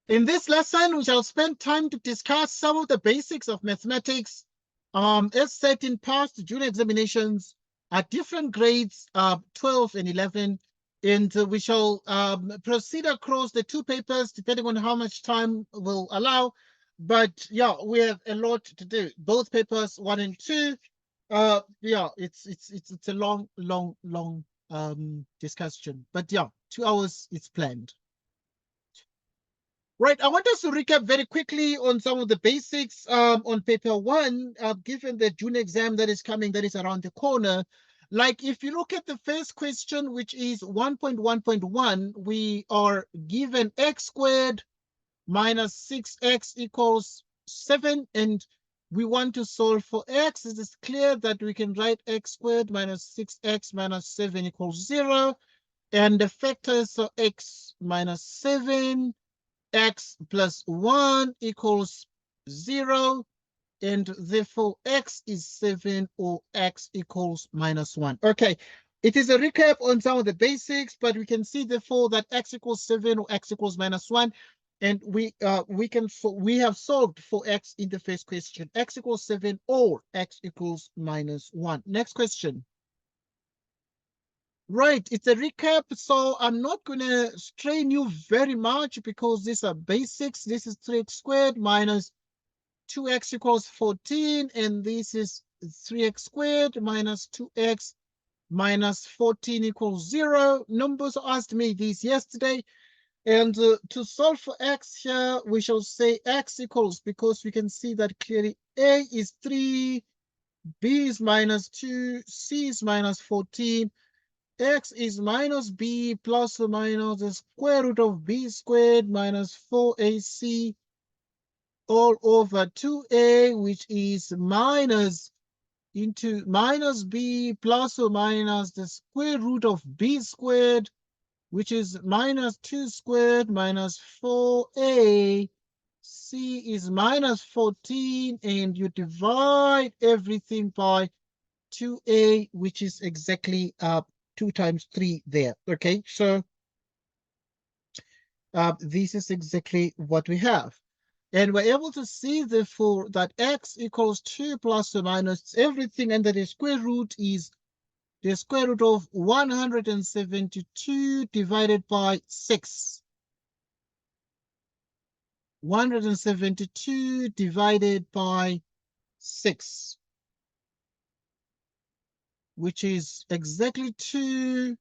In this lesson, we shall spend time to discuss some of the basics of mathematics, as set in past junior examinations at different grades, 12 and 11. And we shall proceed across the two papers, depending on how much time will allow. But yeah, we have a lot to do. Both papers, 1 and 2. Yeah, it's a long discussion. But yeah, 2 hours is planned. Right, I want us to recap very quickly on some of the basics on paper one, given the June exam that is coming, that is around the corner. Like if you look at the first question, which is 1.1.1, we are given x squared minus 6x equals 7, and we want to solve for x. It is clear that we can write x squared minus 6x minus 7 equals 0, and the factors are x minus 7, x plus 1 equals 0, and therefore x is 7 or x equals minus 1. Okay, it is a recap on some of the basics, but we can see therefore that x equals 7 or x equals minus 1, and we have solved for x in the first question, x equals 7 or x equals minus 1. Next question. Right, it's a recap, so I'm not going to strain you very much because these are basics. This is 3x squared minus 2x equals 14, and this is 3x squared minus 2x minus 14 equals 0. Numbers asked me this yesterday, and to solve for x here, we shall say x equals, because we can see that clearly a is 3, b is minus 2, c is minus 14, x is minus b plus or minus the square root of b squared minus 4ac all over 2a, which is minus into minus b plus or minus the square root of b squared, which is minus 2 squared minus 4a. C is minus 14, and you divide everything by 2a, which is exactly 2 times 3 there. Okay, so this is exactly what we have. And we're able to see, therefore, that x equals 2 plus or minus everything under the square root is the square root of 172 divided by 6. 172 divided by 6, which is exactly 2,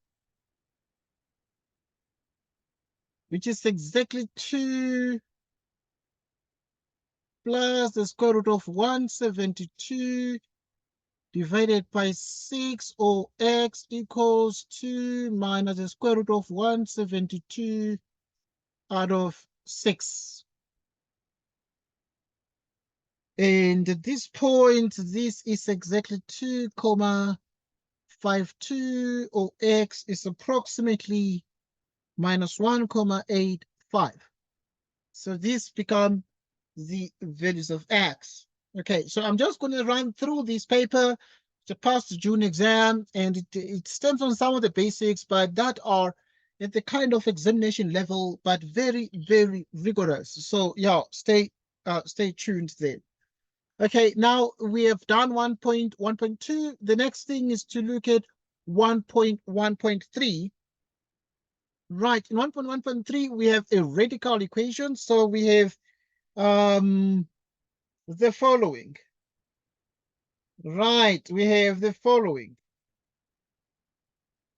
which is exactly 2 plus the square root of 172 divided by 6, or x equals 2 minus the square root of 172 out of 6. And at this point, this is exactly 2,52, or x is approximately minus 1,85. So this becomes the values of x. Okay, so I'm just going to run through this paper to pass the June exam, and it stems on some of the basics, but that are at the kind of examination level, but very, very rigorous. So yeah, stay tuned there. Okay, now we have done 1.1.2. The next thing is to look at 1.1.3. Right, in 1.1.3, we have a radical equation. So we have the following. Right, we have the following.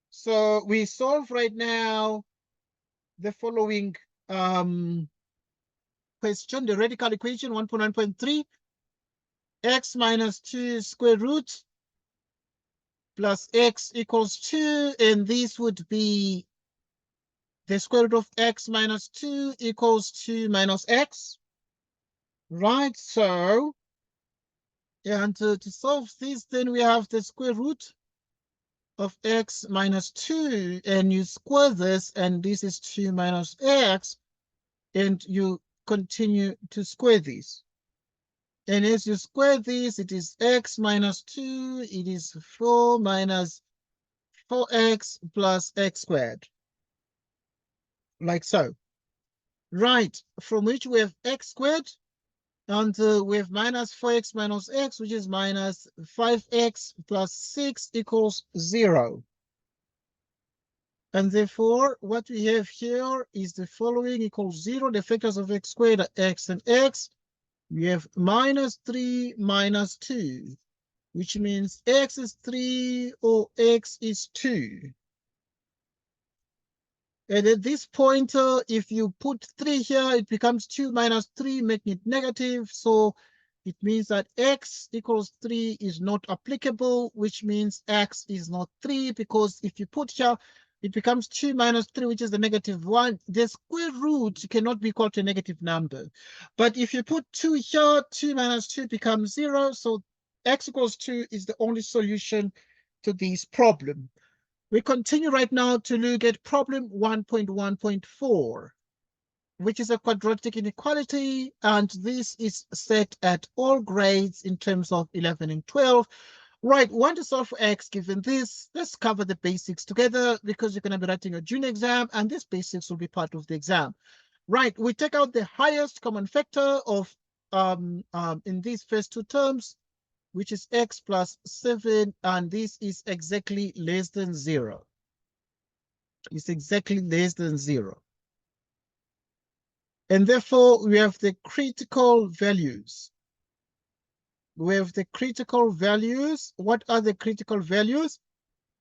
So we solve right now the following question, the radical equation 1.1.3, x minus 2 square root plus x equals 2, and this would be the square root of x minus 2 equals 2 minus x. Right, so, and to solve this, then we have the square root of x minus 2, and you square this, and this is 2 minus x, and you continue to square this. And as you square this, it is x minus 2, it is 4 minus 4x plus x squared, like so. Right, from which we have x squared, and we have minus 4x minus x, which is minus 5x plus 6 equals 0. And therefore, what we have here is the following equals 0. The factors of x squared are x and x. We have minus 3 minus 2, which means x is 3 or x is 2. And at this point, if you put 3 here, it becomes 2 minus 3, making it negative. So it means that x equals 3 is not applicable, which means x is not 3, because if you put here, it becomes 2 minus 3, which is the negative 1. The square root cannot be equal to a negative number. But if you put 2 here, 2 minus 2 becomes 0. So x equals 2 is the only solution to this problem. We continue right now to look at problem 1.1.4, which is a quadratic inequality, and this is set at all grades in terms of 11 and 12. Right, want to solve for x given this. Let's cover the basics together because you're going to be writing a junior exam, and this basics will be part of the exam. Right, we take out the highest common factor of in these first two terms, which is x plus 7, and this is exactly less than 0. It's exactly less than 0. And therefore, we have the critical values. We have the critical values. What are the critical values?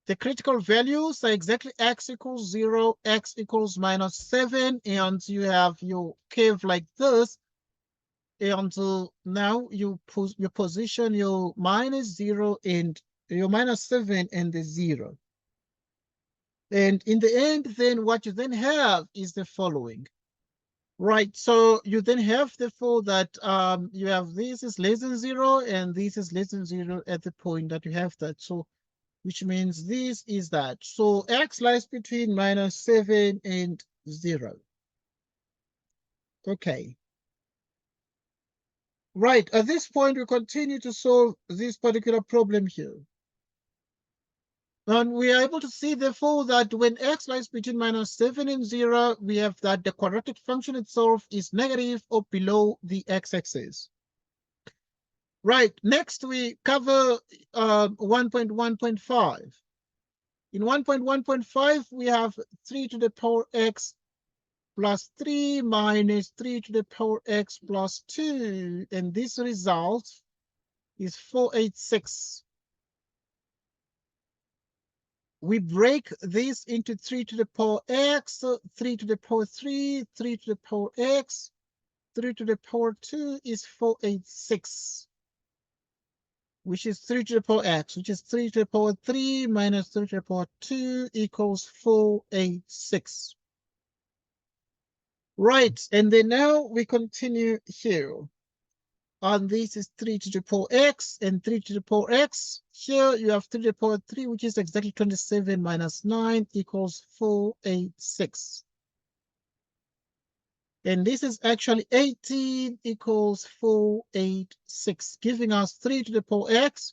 The critical values are exactly x equals 0, x equals minus 7, and you have your curve like this. And now you position your minus 0 and your minus 7 and the 0. And in the end, then what you then have is the following. Right, so you then have therefore that you have this is less than 0 and this is less than 0 at the point that you have that. So which means this is that. So x lies between minus 7 and 0. Okay. Right, at this point, we continue to solve this particular problem here. And we are able to see, therefore, that when x lies between minus 7 and 0, we have that the quadratic function itself is negative or below the x-axis. Right, next we cover 1.1.5. In 1.1.5, we have 3 to the power x plus 3 minus 3 to the power x plus 2. And this result is 486. We break this into 3 to the power x, 3 to the power 3, 3 to the power x, 3 to the power 2 is 486. Which is 3 to the power x, which is 3 to the power 3 minus 3 to the power 2 equals 486. Right, and then now we continue here. And this is 3 to the power x and 3 to the power x. Here you have 3 to the power 3, which is exactly 27 minus 9 equals 486. And this is actually 18 equals 486, giving us 3 to the power x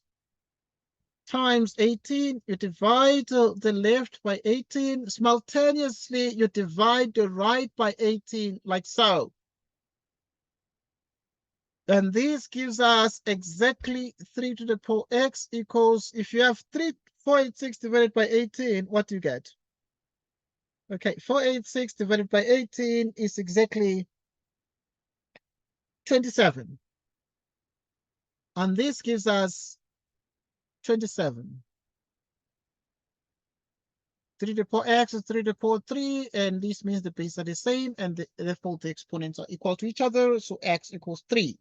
times 18. You divide the left by 18. Simultaneously, you divide the right by 18, like so. And this gives us exactly 3 to the power x equals, if you have 486 divided by 18, what do you get? Okay, 486 divided by 18 is exactly 27. And this gives us 27. 3 to the power x is 3 to the power 3, and this means the bases are the same, and therefore the exponents are equal to each other, so x equals 3.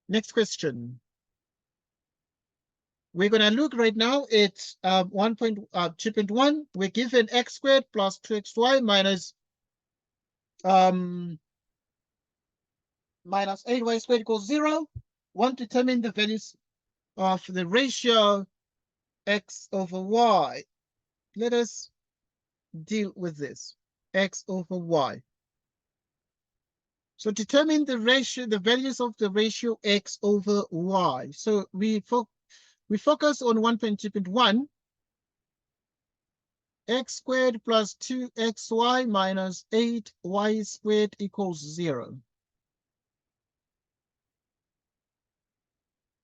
Next question. We're going to look right now at 1.2.1. We're given x squared plus 2xy minus 8y squared equals 0. Want to determine the values of the ratio x over y. Let us deal with this, x over y. So determine the ratio, the values of the ratio x over y. So we focus on 1.2.1. x squared plus 2xy minus 8y squared equals 0.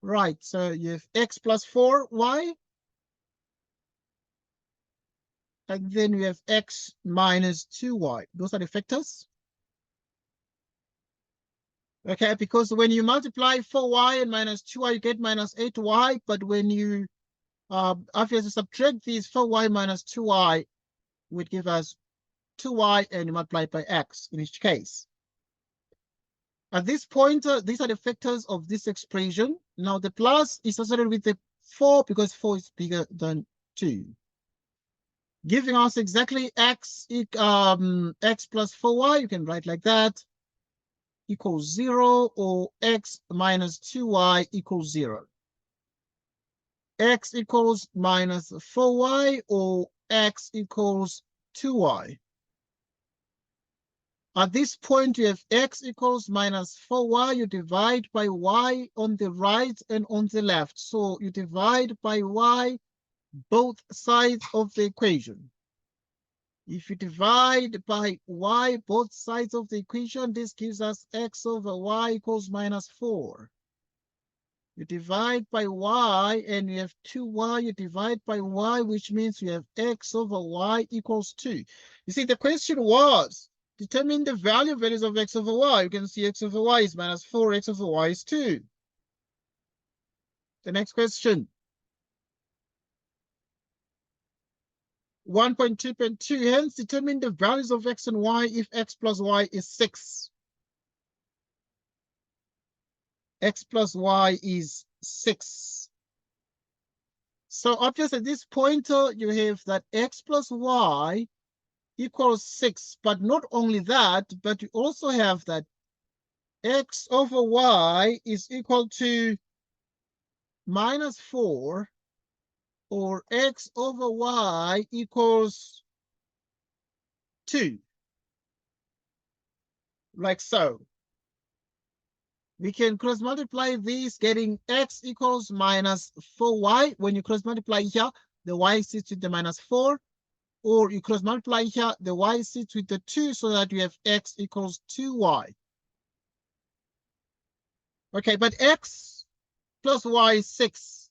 Right, so you have x plus 4y, and then we have x minus 2y. Those are the factors. Okay, because when you multiply 4y and minus 2y, you get minus 8y, but when you after you subtract these 4y minus 2y, would give us 2y and you multiply it by x in each case. At this point, these are the factors of this expression. Now the plus is associated with the 4 because 4 is bigger than 2. Giving us exactly x plus 4y, you can write like that, equals 0, or x minus 2y equals 0. X equals minus 4y, or x equals 2y. At this point, you have x equals minus 4y. You divide by y on the right and on the left. So you divide by y both sides of the equation. If you divide by y both sides of the equation, this gives us x over y equals minus 4. You divide by y and you have 2y. You divide by y, which means you have x over y equals 2. You see, the question was, determine the values of x over y. You can see x over y is minus 4, x over y is 2. The next question. 1.2.2, hence determine the values of x and y if x plus y is 6. X plus y is 6. So obviously at this point, you have that x plus y equals 6. But not only that, but you also have that x over y is equal to minus 4, or x over y equals 2. Like so. We can cross multiply these, getting x equals minus 4y. When you cross multiply here, the y sits with the minus 4. Or you cross multiply here, the y sits with the 2, so that you have x equals 2y. Okay, but x plus y is 6.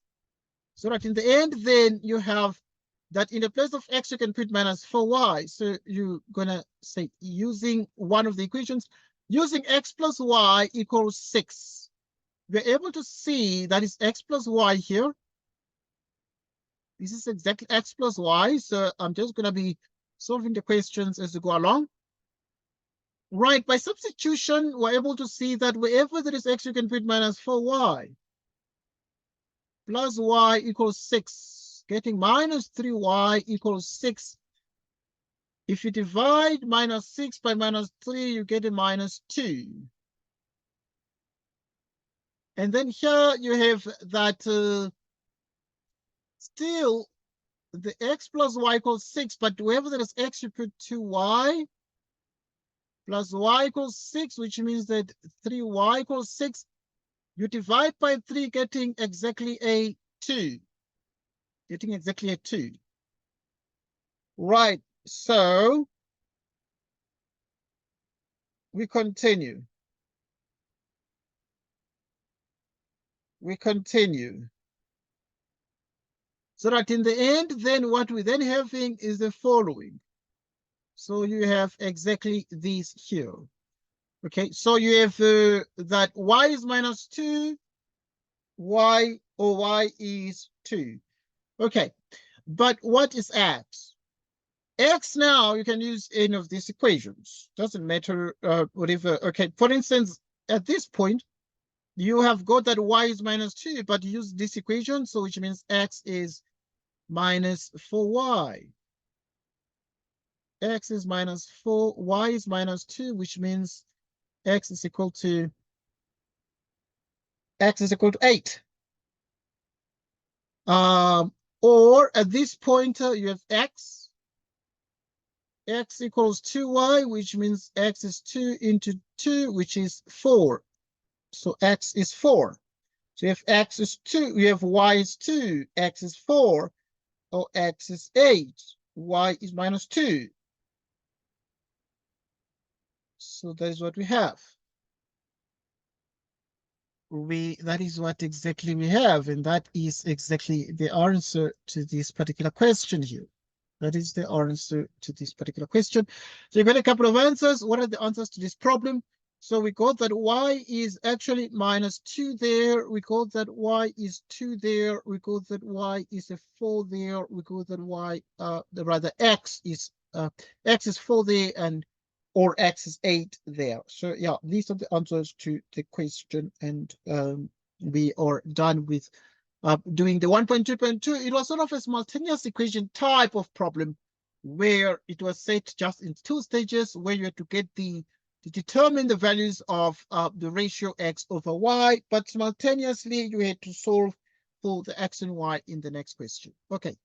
So that in the end, then you have that in the place of x, you can put minus 4y. So you're going to say, using one of the equations, using x plus y equals 6. We're able to see that is x plus y here. This is exactly x plus y. So I'm just going to be solving the questions as we go along. Right, by substitution, we're able to see that wherever there is x, you can put minus 4y. Plus y equals 6. Getting minus 3y equals 6. If you divide minus 6 by minus 3, you get a minus 2. And then here you have that still the x plus y equals 6, but wherever there is x, you put 2y plus y equals 6, which means that 3y equals 6. You divide by 3, getting exactly a 2. Getting exactly a 2. Right, so we continue. We continue. So that in the end, then what we then having is the following. So you have exactly this here. Okay, so you have that y is minus 2, y is 2. Okay, but what is x? X now, you can use any of these equations. Doesn't matter, whatever. Okay, for instance, at this point, you have got that y is minus 2, but use this equation, so which means x is minus 4y. X is minus 4, y is minus 2, which means x is equal to 8. Or at this point, you have x equals 2y, which means x is 2 into 2, which is 4. So x is 4. So if x is 2, we have y is 2, x is 4, or x is 8. y is minus 2. So that is what we have. That is what exactly we have, and that is exactly the answer to this particular question here. That is the answer to this particular question. So you got a couple of answers. What are the answers to this problem? So we got that y is actually minus 2 there. We got that y is 2 there. We got that y is a 4 there. We got that y, rather x is 4 there, and or x is 8 there. So yeah, these are the answers to the question, and we are done with doing the 1.2.2. It was sort of a simultaneous equation type of problem where it was set just in 2 stages, where you had to get to determine the values of the ratio x over y, but simultaneously you had to solve for the x and y in the next question. Okay.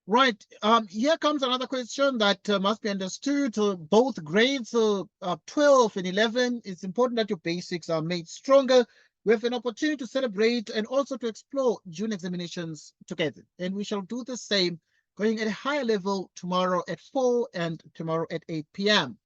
Right. Here comes another question that must be understood. Both grades 12 and 11, it's important that your basics are made stronger. We have an opportunity to celebrate and also to explore June examinations together. And we shall do the same, going at a higher level tomorrow at 4 and tomorrow at 8 p.m.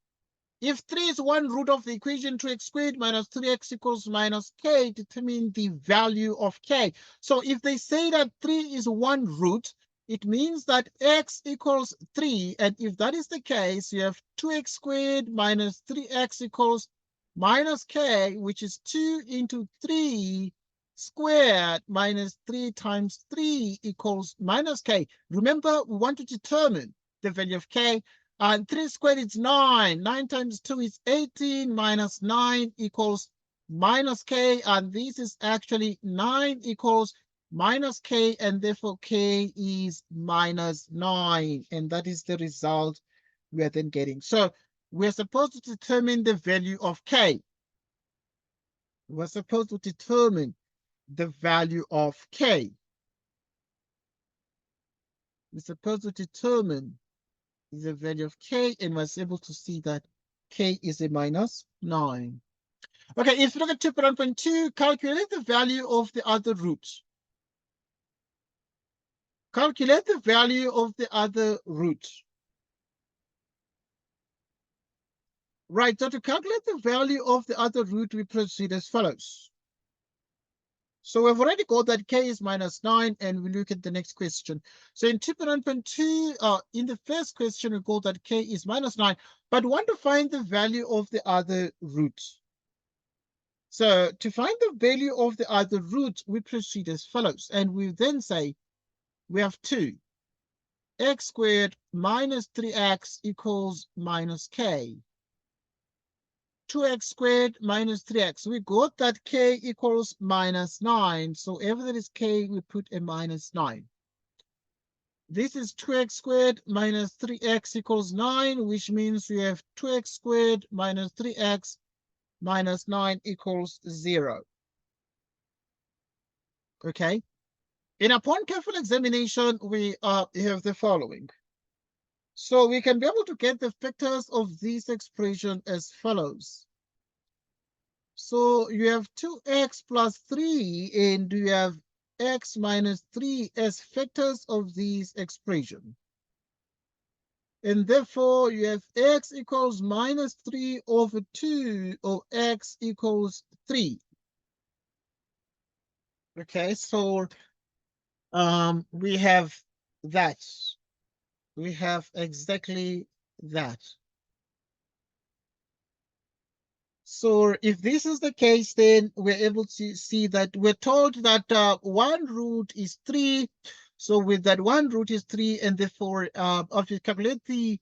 If 3 is one root of the equation 2x squared minus 3x equals minus k, determine the value of k. So if they say that 3 is one root, it means that x equals 3. And if that is the case, you have 2x squared minus 3x equals minus k, which is 2 into 3 squared minus 3 times 3 equals minus k. Remember, we want to determine the value of k. And 3 squared is 9. 9 times 2 is 18 minus 9 equals minus k. And this is actually 9 equals minus k, and therefore k is minus 9. And that is the result we are then getting. So we're supposed to determine the value of k. We're supposed to determine the value of k. We're supposed to determine the value of k, and was able to see that k is a minus 9. Okay, if you look at 2.1.2, calculate the value of the other root. Calculate the value of the other root. Right, so to calculate the value of the other root, we proceed as follows. So we've already got that k is minus 9, and we look at the next question. So in 2.1.2, in the first question, we got that k is minus 9, but want to find the value of the other root. So to find the value of the other root, we proceed as follows. And we then say we have 2. X squared minus 3x equals minus k. 2x squared minus 3x. We got that k equals minus 9. So wherever there is k, we put a minus 9. This is 2x squared minus 3x equals 9, which means we have 2x squared minus 3x minus 9 equals 0. Okay. And upon careful examination, we have the following. So we can be able to get the factors of this expression as follows. So you have 2x plus 3, and you have x minus 3 as factors of this expression. And therefore, you have x equals minus 3 over 2, or x equals 3. Okay, so we have that. We have exactly that. So if this is the case, then we're able to see that we're told that one root is 3. So with that one root is 3, and therefore, if you calculate the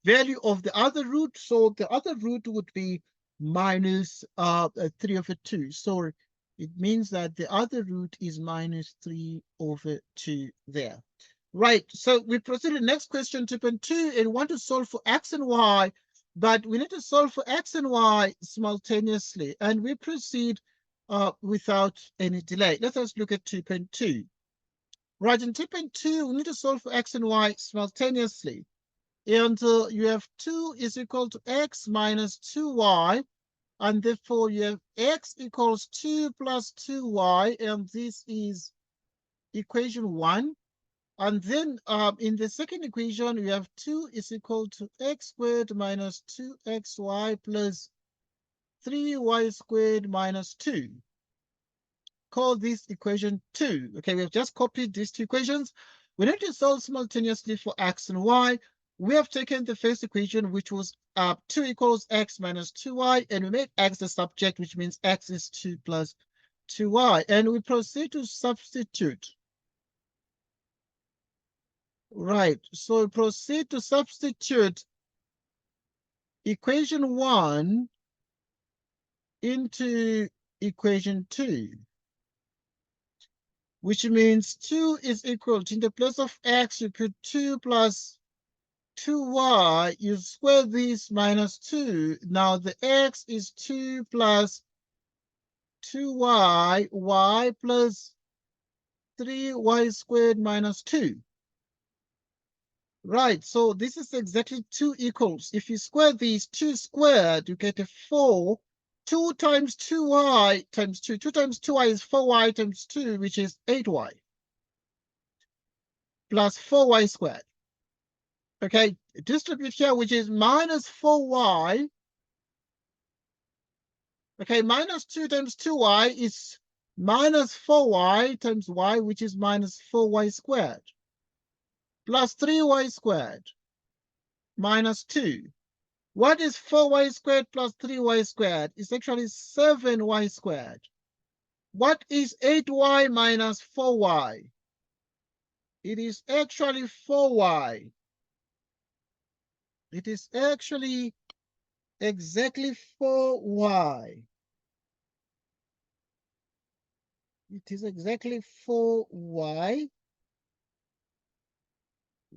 value of the other root, so the other root would be minus 3 over 2. So it means that the other root is minus 3 over 2 there. Right, so we proceed to the next question, 2.2, and want to solve for x and y, but we need to solve for x and y simultaneously, and we proceed without any delay. Let us look at 2.2. Right, in 2.2, we need to solve for x and y simultaneously. And you have 2 is equal to x minus 2y, and therefore you have x equals 2 plus 2y, and this is equation 1. And then in the second equation, we have 2 is equal to x squared minus 2xy plus 3y squared minus 2. Call this equation 2. Okay, we have just copied these two equations. We need to solve simultaneously for x and y. We have taken the first equation, which was 2 equals x minus 2y, and we made x the subject, which means x is 2 plus 2y. And we proceed to substitute. Right, so we proceed to substitute equation 1 into equation 2, which means 2 is equal to, in the place of x, you put 2 plus 2y, you square this minus 2. Now the x is 2 plus 2y, y plus 3y squared minus 2. Right, so this is exactly 2 equals. If you square these, 2 squared, you get a 4. 2 times 2y times 2. 2 times 2y is 4y times 2, which is 8y. Plus 4y squared. Okay, distribute here, which is minus 4y. Okay, minus 2 times 2y is minus 4y times y, which is minus 4y squared. Plus 3y squared minus 2. What is 4y squared plus 3y squared? It's actually 7y squared. What is 8y minus 4y? It is actually 4y. It is actually exactly 4y. It is exactly 4y.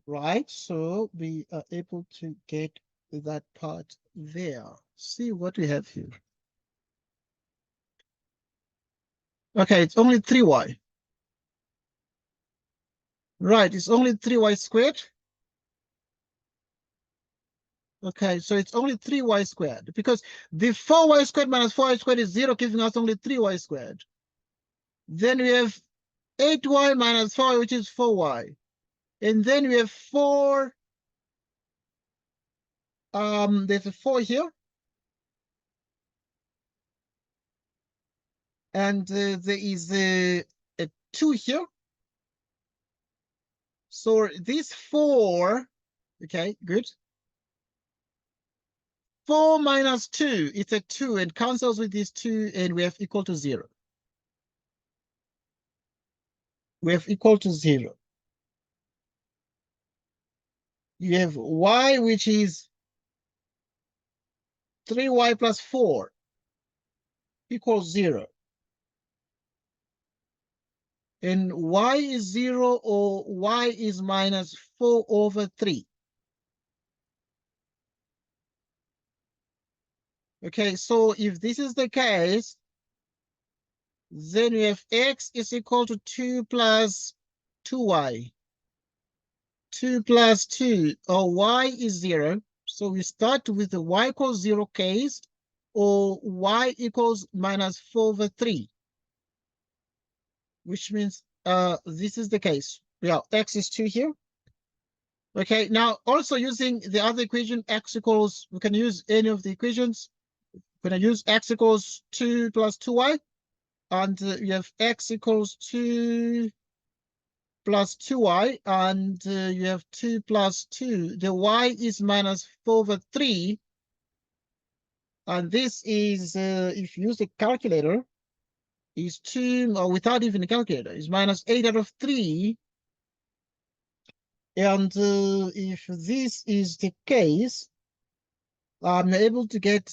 Right, so we are able to get that part there. See what we have here. Okay, it's only 3y. Right, it's only 3y squared. Okay, so it's only 3y squared because the 4y squared minus 4y squared is 0, giving us only 3y squared. Then we have 8y minus 4y, which is 4y. And then we have 4, there's a 4 here. And there is a 2 here. So this 4, okay, good. 4 minus 2, it's a 2 and cancels with this 2, and we have equal to 0. We have equal to 0. You have y, which is 3y plus 4 equals 0. And y is 0 or y is minus 4 over 3. Okay, so if this is the case, then we have x is equal to 2 plus 2y. 2 plus 2, or y is 0. So we start with the y equals 0 case, or y equals minus 4 over 3, which means this is the case. Yeah, x is 2 here. Okay, now also using the other equation, x equals, we can use any of the equations. We're going to use x equals 2 plus 2y, and you have x equals 2 plus 2y, and you have 2 plus 2. The y is minus 4 over 3, and this is, if you use the calculator, is 2, or without even a calculator, is minus 8 out of 3. And if this is the case, I'm able to get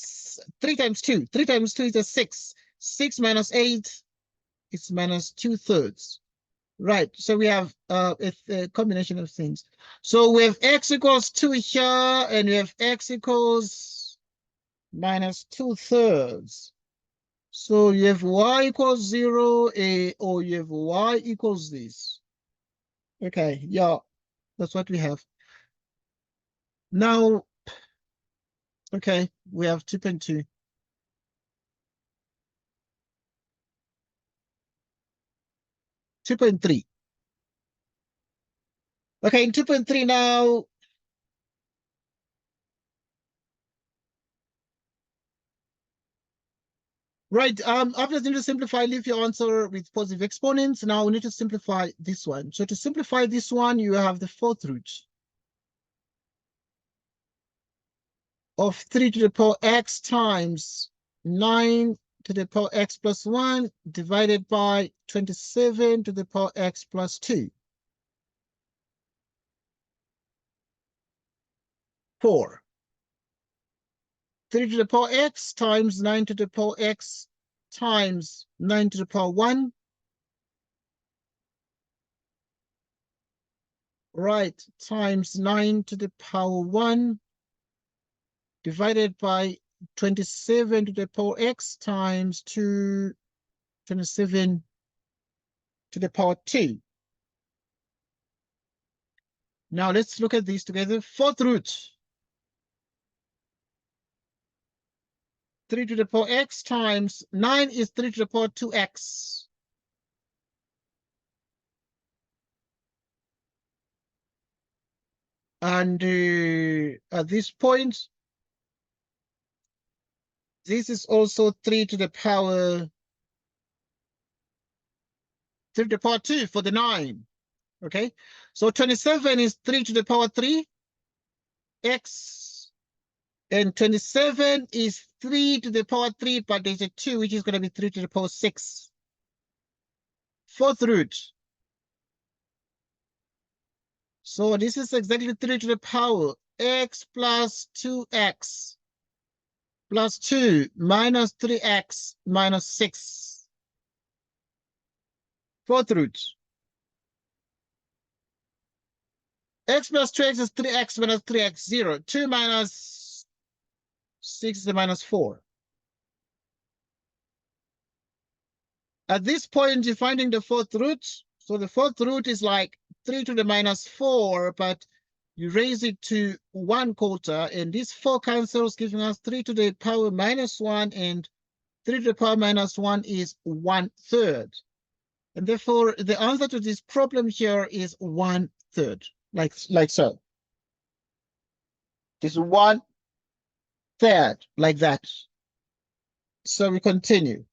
3 times 2. 3 times 2 is a 6. 6 minus 8 is minus 2/3. Right, so we have a combination of things. So we have x equals 2 here, and we have x equals minus 2/3. So you have y equals 0, or you have y equals this. Okay, yeah, that's what we have. Now, okay, we have 2.2. 2.3. Okay, in 2.3 now. Right, after need to simplify, leave your answer with positive exponents. Now we need to simplify this one. So to simplify this one, you have the fourth root of 3 to the power x times 9 to the power x plus 1 divided by 27 to the power x plus 2. 4. 3 to the power x times 9 to the power x times 9 to the power 1. Right, times 9 to the power 1 divided by 27 to the power x times 27 to the power 2. Now let's look at these together. Fourth root, 3 to the power x times 9 is 3 to the power 2x. And at this point, this is also 3 to the power 3 to the power 2 for the 9. Okay, so 27 is 3 to the power 3 x, and 27 is 3 to the power 3, but there's a 2, which is going to be 3 to the power 6. Fourth root. So this is exactly 3 to the power x plus 2x plus 2 minus 3x minus 6. Fourth root. X plus 2x is 3x minus 3x, 0. 2 minus 6 is a minus 4. At this point, you're finding the fourth root. So the fourth root is like 3 to the minus 4, but you raise it to 1/4, and this 4 cancels, giving us 3 to the power minus 1, and 3 to the power minus 1 is 1/3. And therefore, the answer to this problem here is 1/3, like so. It's 1/3, like that. So we continue.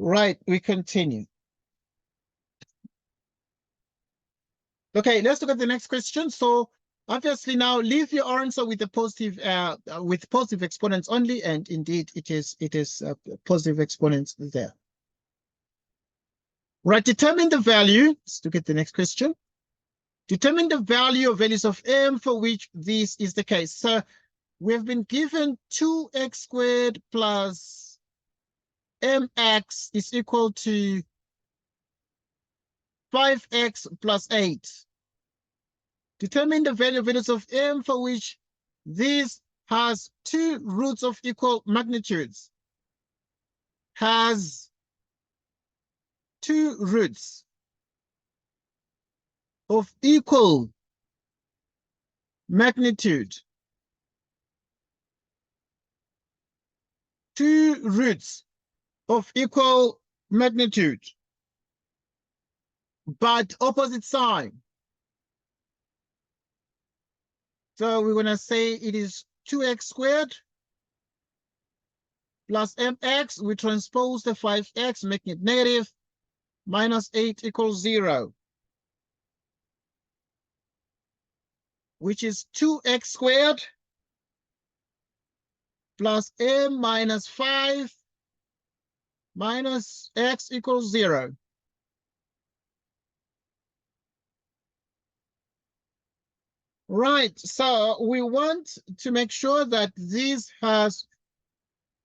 Right, we continue. Okay, let's look at the next question. So obviously now leave your answer with the positive exponents only, and indeed it is positive exponents there. Right, determine the value. Let's look at the next question. Determine the value of values of m for which this is the case. So we have been given 2x squared plus mx is equal to 5x plus 8. Determine the value of values of m for which this has two roots of equal magnitudes. Has two roots of equal magnitude. Two roots of equal magnitude, but opposite sign. So we're going to say it is 2x squared plus mx. We transpose the 5x, making it negative, minus 8 equals 0, which is 2x squared plus m minus 5 minus x equals 0. Right, so we want to make sure that this has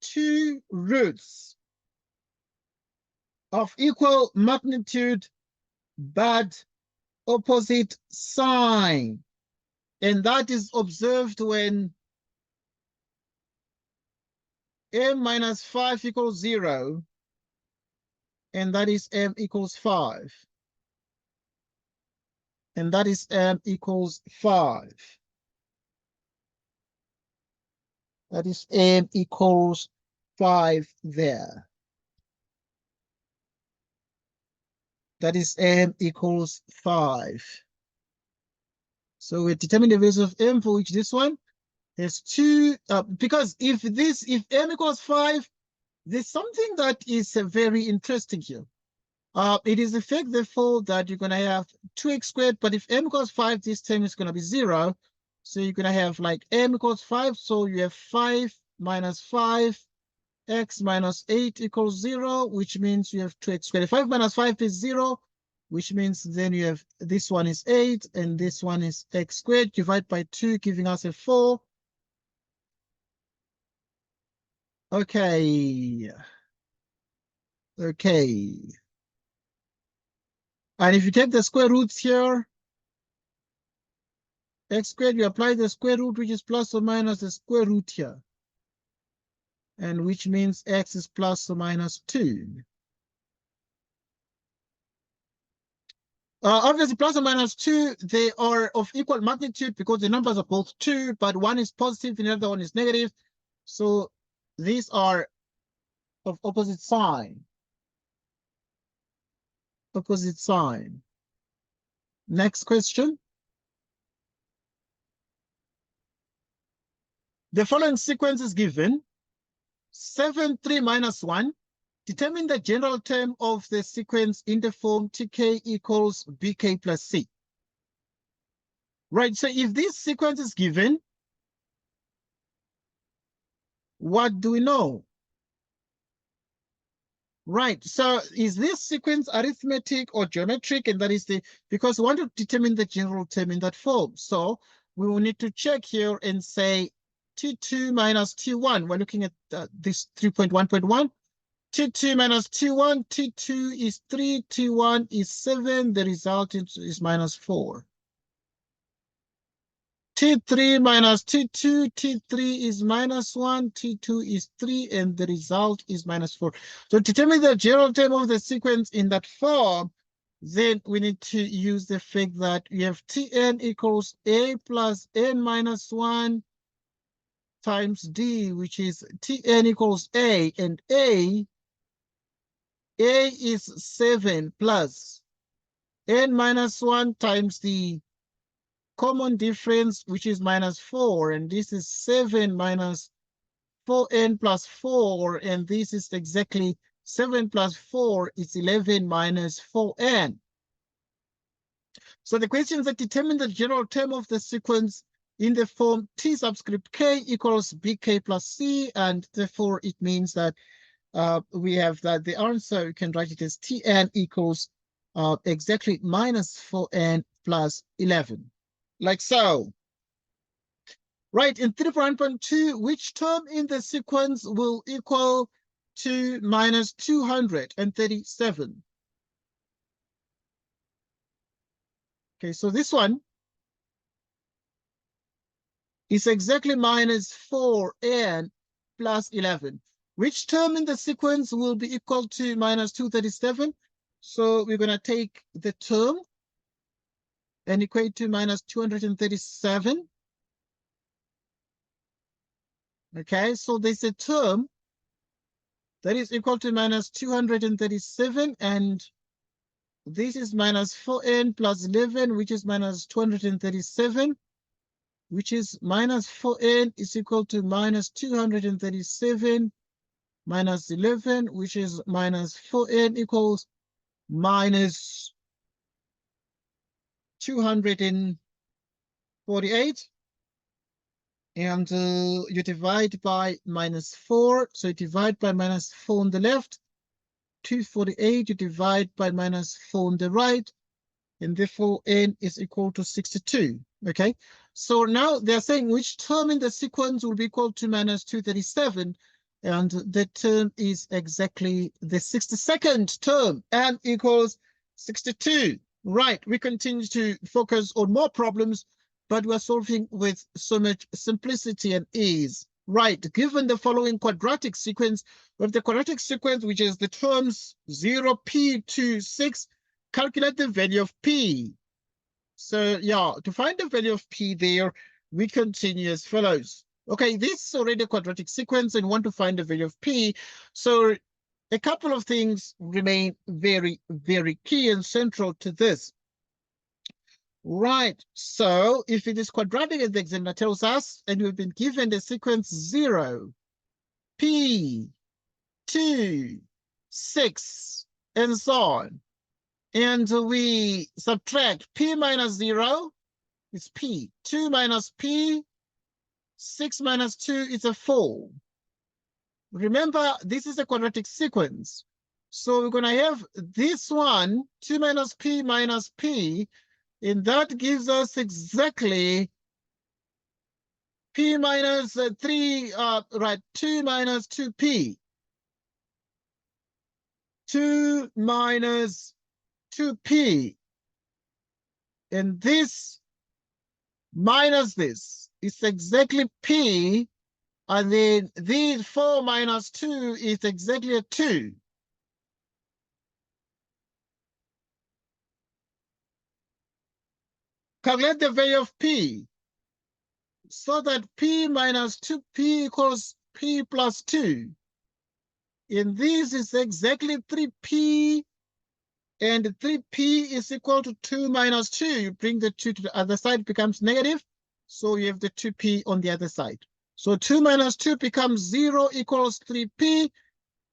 two roots of equal magnitude but opposite sign. And that is observed when m minus 5 equals 0, and that is m equals 5. And that is m equals 5. That is m equals 5 there. that is m equals 5. So we determine the values of m for which this one has 2, because if m equals 5, there's something that is very interesting here. It is the fact, therefore, that you're going to have 2x squared, but if m equals 5, this term is going to be 0. So you're going to have like m equals 5, so you have 5 minus 5, x minus 8 equals 0, which means you have 2x squared. 5 minus 5 is 0, which means then you have this one is 8, and this one is x squared. Divide by 2, giving us a 4. Okay. Okay. And if you take the square roots here, x squared, you apply the square root, which is plus or minus the square root here. And which means x is plus or minus 2. Obviously, plus or minus 2, they are of equal magnitude because the numbers are both 2, but one is positive and the other one is negative. So these are of opposite sign. Opposite sign. Next question. The following sequence is given. 7, 3 minus 1. Determine the general term of the sequence in the form tk equals bk plus c. Right, so if this sequence is given, what do we know? Right, so is this sequence arithmetic or geometric? And that is because we want to determine the general term in that form. So we will need to check here and say T2 minus T1. We're looking at this 3.1.1. T2 minus T1, T2 is 3, T1 is 7. The result is minus 4. T3 minus T2, T3 is minus 1, T2 is 3, and the result is minus 4. So to determine the general term of the sequence in that form, then we need to use the fact that we have Tn equals A plus n minus 1 times D, which is Tn equals A, and A is 7 plus n minus 1 times the common difference, which is minus 4, and this is 7 minus 4n plus 4, and this is exactly 7 plus 4 is 11 minus 4n. So the questions that determine the general term of the sequence in the form T subscript k equals bk plus c, and therefore it means that we have that the answer, you can write it as Tn equals exactly minus 4n plus 11. Like so. Right, in 3.1.2, which term in the sequence will equal to minus 237? Okay, so this one is exactly minus 4n plus 11. Which term in the sequence will be equal to minus 237? So we're going to take the term and equate to minus 237. Okay, so there's a term that is equal to minus 237, and this is minus 4n plus 11, which is minus 237, which is minus 4n is equal to minus 237 minus 11, which is minus 4n equals minus 248. And you divide by minus 4. So you divide by minus 4 on the left. 248, you divide by minus 4 on the right. And therefore, n is equal to 62. Okay, so now they're saying which term in the sequence will be equal to minus 237. And the term is exactly the 62nd term, n equals 62. Right, we continue to focus on more problems, but we're solving with so much simplicity and ease. Right, given the following quadratic sequence, we have the quadratic sequence, which is the terms 0, p to 6, calculate the value of p. So yeah, to find the value of p there, we continue as follows. Okay, this is already a quadratic sequence and want to find the value of p. So a couple of things remain very, very key and central to this. Right, so if it is quadratic, as the examiner tells us, and we've been given the sequence 0, p, 2, 6, and so on, and we subtract p minus 0, is p, 2 minus p, 6 minus 2 is a 4. Remember, this is a quadratic sequence. So we're going to have this one, 2 minus p, and that gives us exactly p minus 3, right, 2 minus 2p. 2 minus 2p. And this minus this is exactly p. And then this 4 minus 2 is exactly a 2. Calculate the value of p, so that p minus 2p equals p plus 2. And this is exactly 3p, and 3p is equal to 2 minus 2. You bring the 2 to the other side, it becomes negative, so you have the 2p on the other side. So 2 minus 2 becomes 0 equals 3p,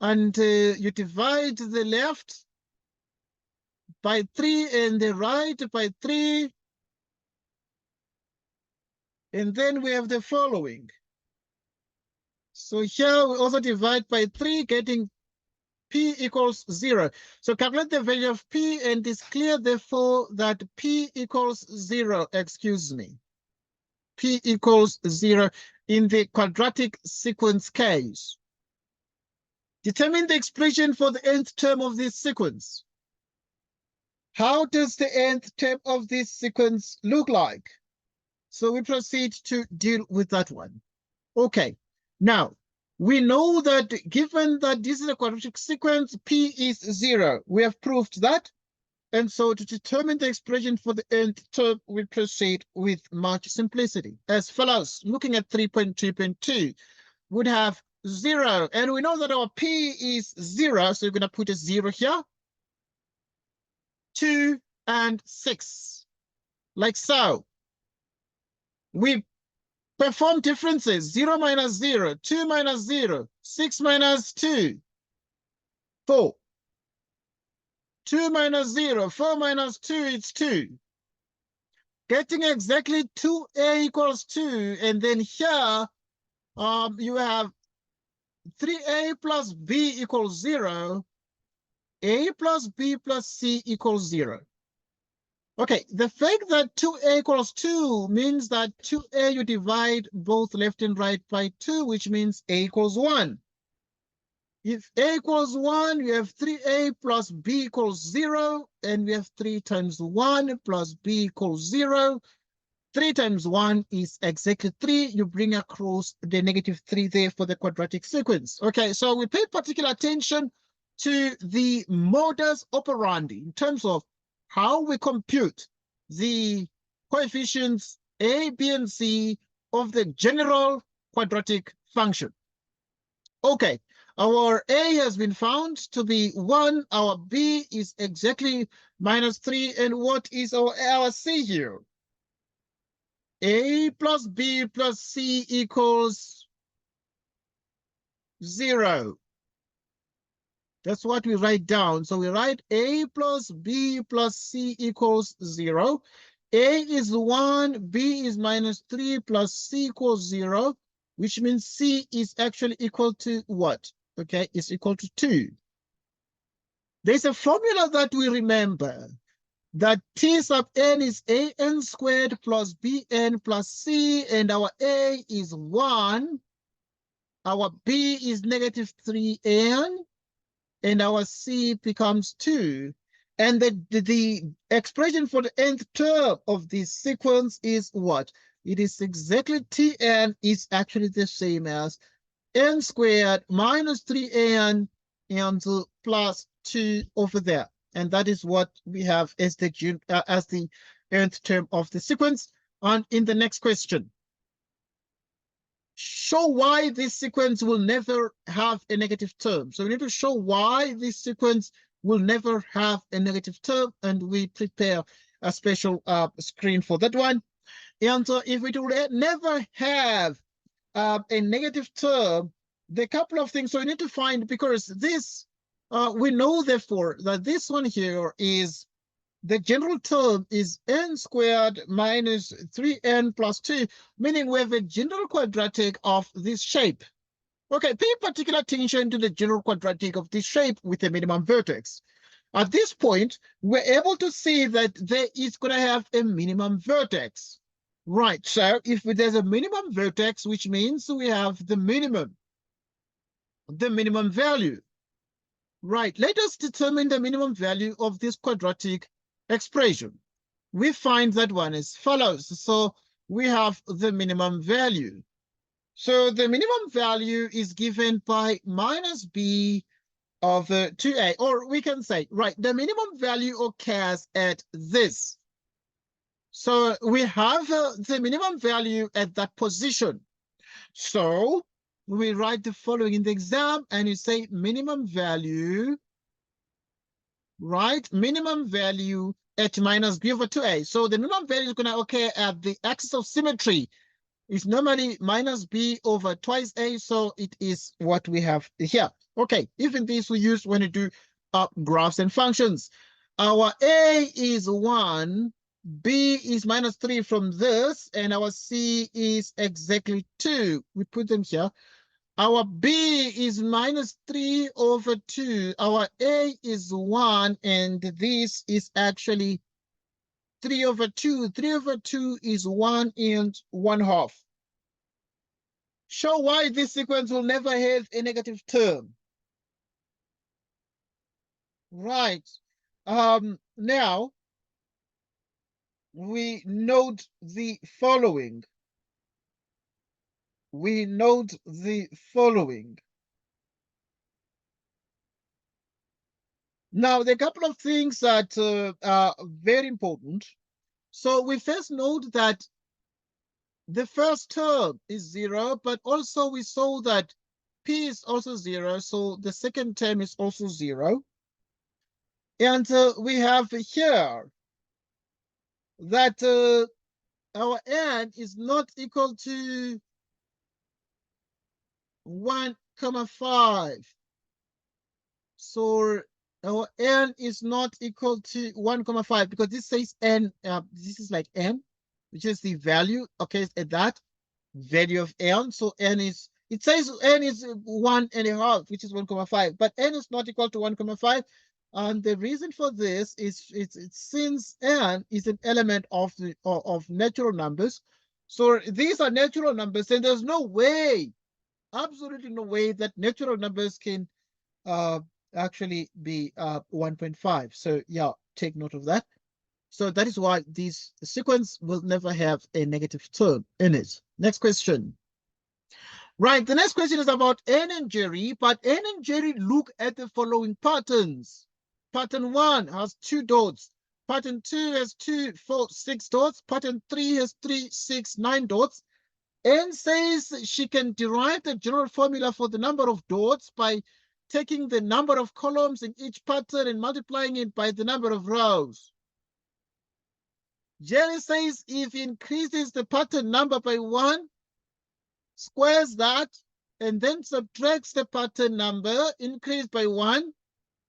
and you divide the left by 3 and the right by 3. And then we have the following. So here we also divide by 3, getting p equals 0. So calculate the value of p, and it's clear, therefore, that p equals 0, excuse me. P equals 0 in the quadratic sequence case. Determine the expression for the nth term of this sequence. How does the nth term of this sequence look like? So we proceed to deal with that one. Okay, now we know that given that this is a quadratic sequence, p is 0. We have proved that. And so to determine the expression for the nth term, we proceed with much simplicity. As follows, looking at 3.2.2, would have 0. And we know that our p is 0, so we're going to put a 0 here. 2 and 6, like so. We perform differences, 0 minus 0, 2 minus 0, 6 minus 2, 4. 2 minus 0, 4 minus 2, it's 2. Getting exactly 2a equals 2, and then here you have 3a plus b equals 0, a plus b plus c equals 0. Okay, the fact that 2a equals 2 means that 2a you divide both left and right by 2, which means a equals 1. If a equals 1, you have 3a plus b equals 0, and we have 3 times 1 plus b equals 0. 3 times 1 is exactly 3. You bring across the negative 3 there for the quadratic sequence. Okay, so we pay particular attention to the modus operandi in terms of how we compute the coefficients a, b, and c of the general quadratic function. Okay, our a has been found to be 1. Our b is exactly minus 3. And what is our c here? A plus b plus c equals 0. That's what we write down. So we write a plus b plus c equals 0. A is 1, b is minus 3, plus c equals 0, which means c is actually equal to what? Okay, it's equal to 2. There's a formula that we remember, that t sub n is an squared plus bn plus c, and our a is 1, our b is negative 3n, and our c becomes 2. And the expression for the nth term of this sequence is what? It is exactly tn is actually the same as n squared minus 3n and plus 2 over there. And that is what we have as the nth term of the sequence. And in the next question, show why this sequence will never have a negative term. So we need to show why this sequence will never have a negative term, and we prepare a special screen for that one. And so if it will never have a negative term, the couple of things, so we need to find, because this, we know therefore that this one here is, the general term is n squared minus 3n plus 2, meaning we have a general quadratic of this shape. Okay, pay particular attention to the general quadratic of this shape with a minimum vertex. At this point, we're able to see that there is going to have a minimum vertex. Right, so if there's a minimum vertex, which means we have the minimum value. Right, let us determine the minimum value of this quadratic expression. We find that one as follows. So we have the minimum value. So the minimum value is given by minus b of 2a, or we can say, right, the minimum value occurs at this. So we have the minimum value at that position. So we write the following in the exam, and you say minimum value, right? Minimum value at minus b over 2a. So the minimum value is going to occur at the axis of symmetry. It's normally minus b over twice a, so it is what we have here. Okay, even this we use when you do graphs and functions. Our a is 1, b is minus 3 from this, and our c is exactly 2. We put them here. Our b is minus 3 over 2. Our a is 1, and this is actually 3 over 2. 3 over 2 is 1 and 1/2. Show why this sequence will never have a negative term. Right. Now, we note the following. We note the following. Now, there are a couple of things that are very important. So we first note that the first term is 0, but also we saw that p is also 0, so the second term is also 0. And we have here that our n is not equal to 1,5. So our n is not equal to 1,5, because this says n, this is like n, which is the value, okay, at that value of n. So n is, it says n is 1.5, which is 1,5, but n is not equal to 1,5. And the reason for this is it's since n is an element of the of natural numbers. So these are natural numbers, and there's no way, absolutely no way, that natural numbers can actually be 1.5. So yeah, take note of that. So that is why this sequence will never have a negative term in it. Next question. Right, the next question is about Anne and Jerry, but Anne and Jerry look at the following patterns. Pattern 1 has 2 dots. Pattern 2 has 2, 4, 6 dots. Pattern 3 has 3, 6, 9 dots. Anne says she can derive the general formula for the number of dots by taking the number of columns in each pattern and multiplying it by the number of rows. Jerry says if he increases the pattern number by 1, squares that, and then subtracts the pattern number increased by 1,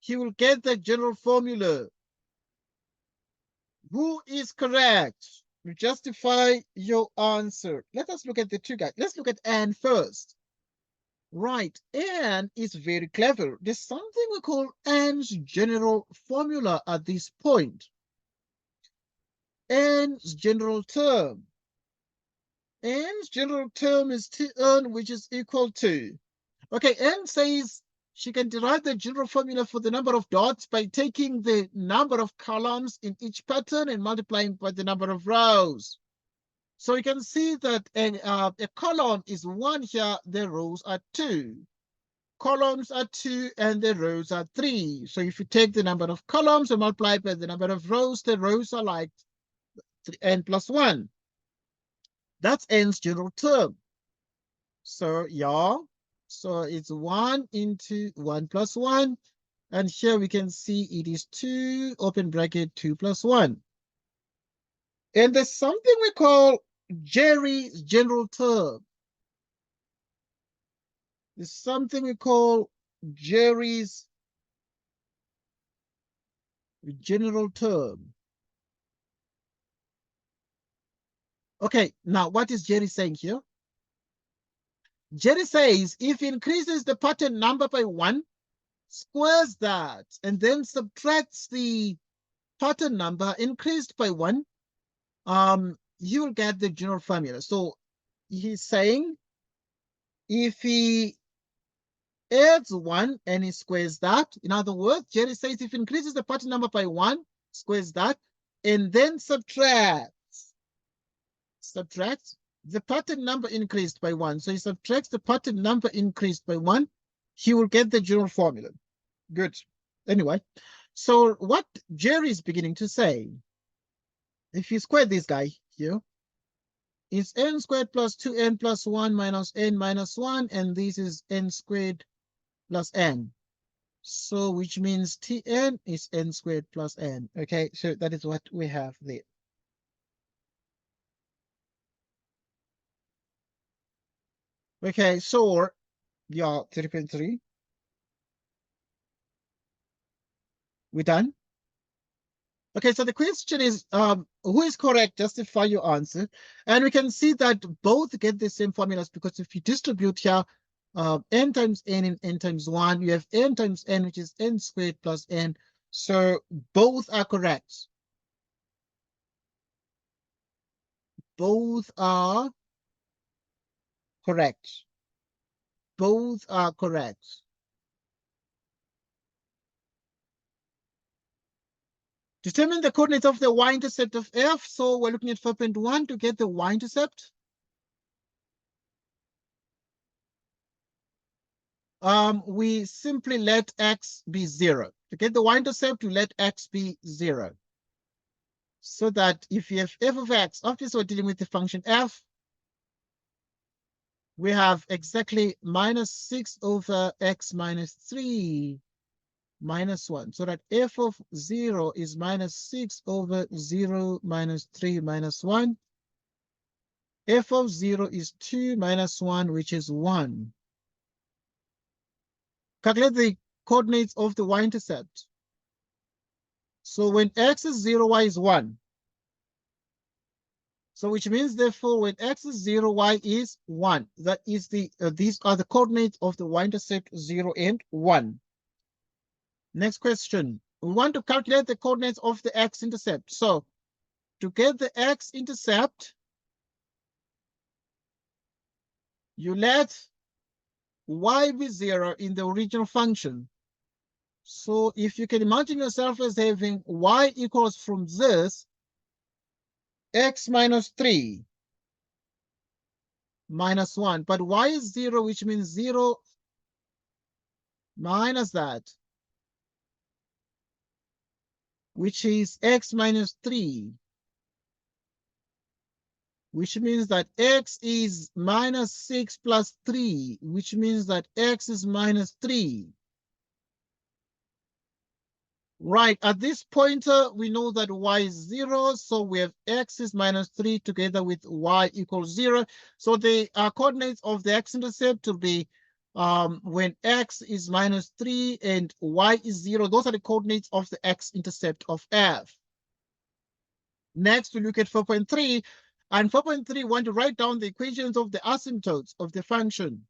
he will get the general formula. Who is correct? You justify your answer. Let us look at the two guys. Let's look at Anne first. Right, Anne is very clever. There's something we call Anne's general formula at this point. Anne's general term. Anne's general term is Tn, which is equal to. Okay, Anne says she can derive the general formula for the number of dots by taking the number of columns in each pattern and multiplying by the number of rows. So you can see that a column is 1 here, the rows are 2. Columns are 2 and the rows are 3. So if you take the number of columns and multiply by the number of rows, the rows are like n plus 1. That's n's general term. So yeah, so it's 1 into 1 plus 1. And here we can see it is 2, open bracket, 2 plus 1. And there's something we call Jerry's general term. There's something we call Jerry's general term. Okay, now what is Jerry saying here? Jerry says if he increases the pattern number by 1, squares that, and then subtracts the pattern number increased by 1, you will get the general formula. So he's saying if he adds 1 and he squares that, in other words, Jerry says if he increases the pattern number by 1, squares that, and then subtracts the pattern number increased by 1. So he subtracts the pattern number increased by 1, he will get the general formula. Good. Anyway, so what Jerry is beginning to say, if you square this guy here, it's n squared plus 2n plus 1 minus n minus 1, and this is n squared plus n. So which means Tn is n squared plus n. Okay, so that is what we have there. Okay, so yeah, 3.3. We done? Okay, so the question is, who is correct? Justify your answer. And we can see that both get the same formulas, because if you distribute here n times n and n times 1, you have n times n, which is n squared plus n. So both are correct. Both are correct. Both are correct. Determine the coordinates of the y-intercept of f. So we're looking at 4.1 to get the y-intercept. We simply let x be 0. To get the y-intercept, we let x be 0. So that if you have f of x, obviously we're dealing with the function f, we have exactly minus 6 over x minus 3 minus 1. So that f of 0 is minus 6 over 0 minus 3 minus 1. F of 0 is 2 minus 1, which is 1. Calculate the coordinates of the y-intercept. So when x is 0, y is 1. So which means, therefore, when x is 0, y is 1. That is these are the coordinates of the y-intercept, 0 and 1. Next question. We want to calculate the coordinates of the x-intercept. So to get the x-intercept, you let y be 0 in the original function. So if you can imagine yourself as having y equals from this x minus 3 minus 1, but y is 0, which means 0 minus that, which is x minus 3, which means that x is minus 6 plus 3, which means that x is minus 3. Right, at this pointer, we know that y is 0, so we have x is minus 3 together with y equals 0. So the coordinates of the x-intercept will be when x is minus 3 and y is 0. Those are the coordinates of the x-intercept of f. Next, we look at 4.3. And 4.3, we want to write down the equations of the asymptotes of the function.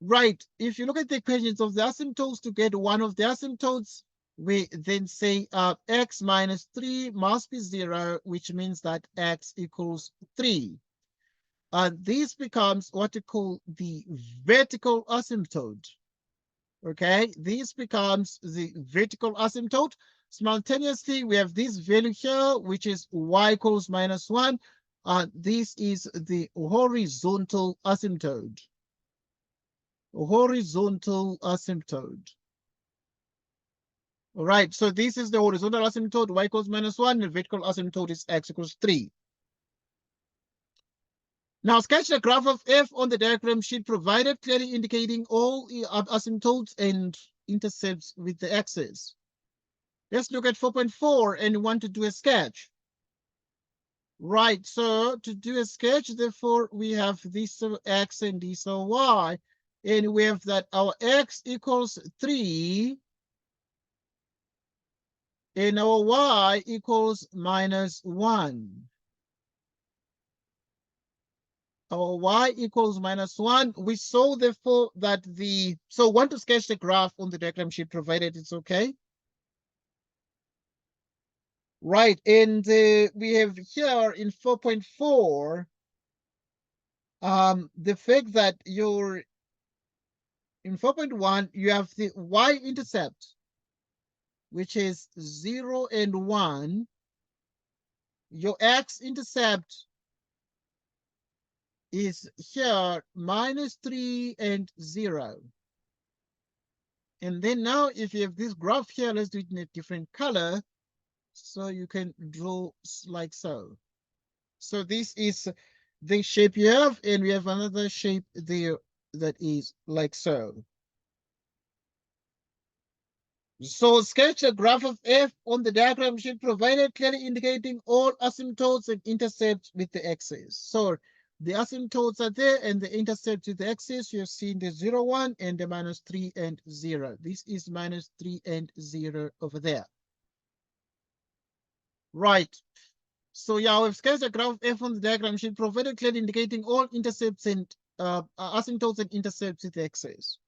Right, if you look at the equations of the asymptotes to get one of the asymptotes, we then say x minus 3 must be 0, which means that x equals 3. This becomes what we call the vertical asymptote. Okay, this becomes the vertical asymptote. Simultaneously, we have this value here, which is y equals minus 1. This is the horizontal asymptote. Horizontal asymptote. All right, so this is the horizontal asymptote, y equals minus 1, and the vertical asymptote is x equals 3. Now sketch the graph of f on the diagram sheet provided, clearly indicating all asymptotes and intercepts with the axis. Let's look at 4.4 and want to do a sketch. Right, so to do a sketch, therefore, we have this x and this y. And we have that our x equals 3 and our y equals -1. Our y equals -1. We saw therefore that so want to sketch the graph on the diagram sheet provided it's okay. Right, and we have here in 4.4 the fact that you're in 4.1 you have the y-intercept, which is 0 and 1. Your x-intercept is here -3 and 0. And then now if you have this graph here, let's do it in a different color so you can draw like so. So this is the shape you have, and we have another shape there that is like so. So sketch a graph of f on the diagram sheet provided, clearly indicating all asymptotes and intercepts with the axis. So the asymptotes are there and the intercepts with the axis. You've seen the 0, 1 and the -3 and 0. This is -3 and 0 over there. Right. So yeah, we've sketched a graph f on the diagram sheet provided, clearly indicating all intercepts and asymptotes and intercepts with the axis.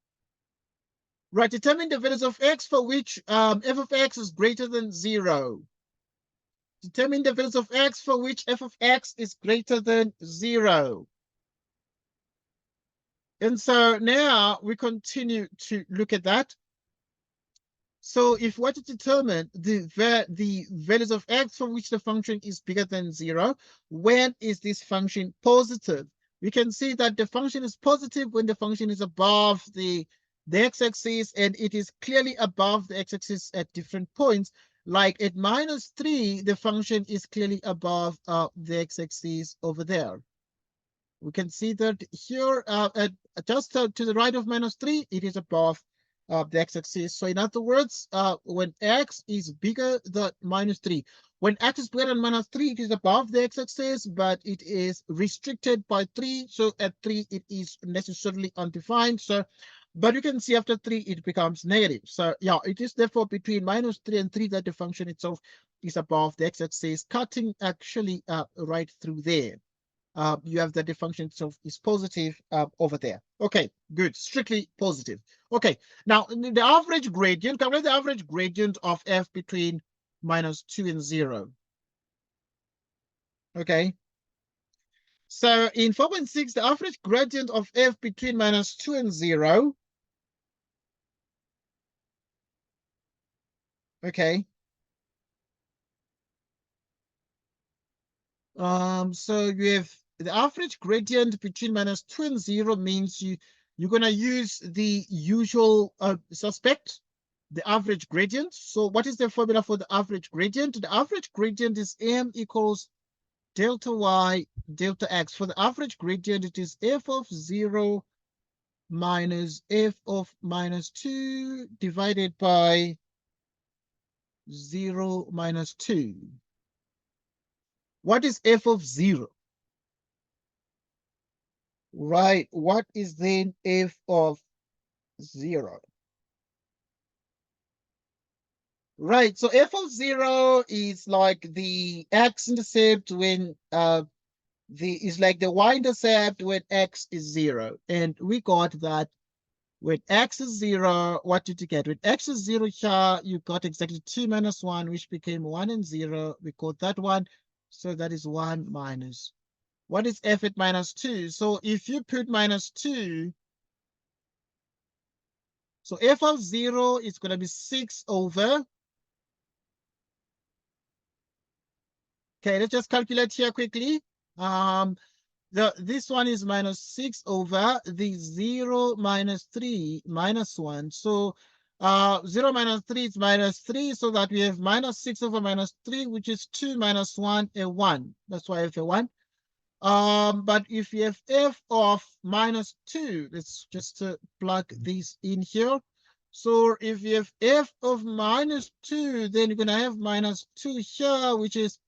Right, determine the values of x for which f of x is greater than 0. Determine the values of x for which f of x is greater than 0. And so now we continue to look at that. So if we were to determine the values of x for which the function is bigger than 0, when is this function positive? We can see that the function is positive when the function is above the x-axis, and it is clearly above the x-axis at different points. Like at -3, the function is clearly above the x-axis over there. We can see that here at just to the right of -3, it is above the x-axis. So in other words, when x is bigger than -3, when x is greater than -3, it is above the x-axis, but it is restricted by 3. So at 3, it is necessarily undefined. So, but you can see after 3, it becomes negative. So yeah, it is therefore between -3 and 3 that the function itself is above the x-axis, cutting actually right through there. You have that the function itself is positive over there. Okay, good, strictly positive. Okay, now the average gradient, calculate the average gradient of f between -2 and 0. Okay, so in 4.6, the average gradient of f between -2 and 0. Okay. So you have the average gradient between -2 and 0 means you're gonna use the usual suspect, the average gradient. So what is the formula for the average gradient? The average gradient is m equals delta y delta x. For the average gradient, it is f of 0 minus f of -2 divided by 0 minus 2. What is f of 0? Right, what is then f of 0? Right, so f of 0 is like the x-intercept when is like the y-intercept when x is 0. And we got that when x is 0, what did you get? When x is 0 here, you got exactly 2 minus 1, which became 1 and 0. We got that one, so that is 1 minus. What is f at -2? So if you put -2, so f of 0 is going to be 6 over. Okay, let's just calculate here quickly. This one is -6 over the 0 minus 3 minus 1. So 0 minus 3 is -3, so that we have -6 over -3, which is 2 minus 1, a 1. That's why I have a 1. But if you have f of -2, let's just plug these in here. So if you have f of -2, then you're going to have -2 here, which is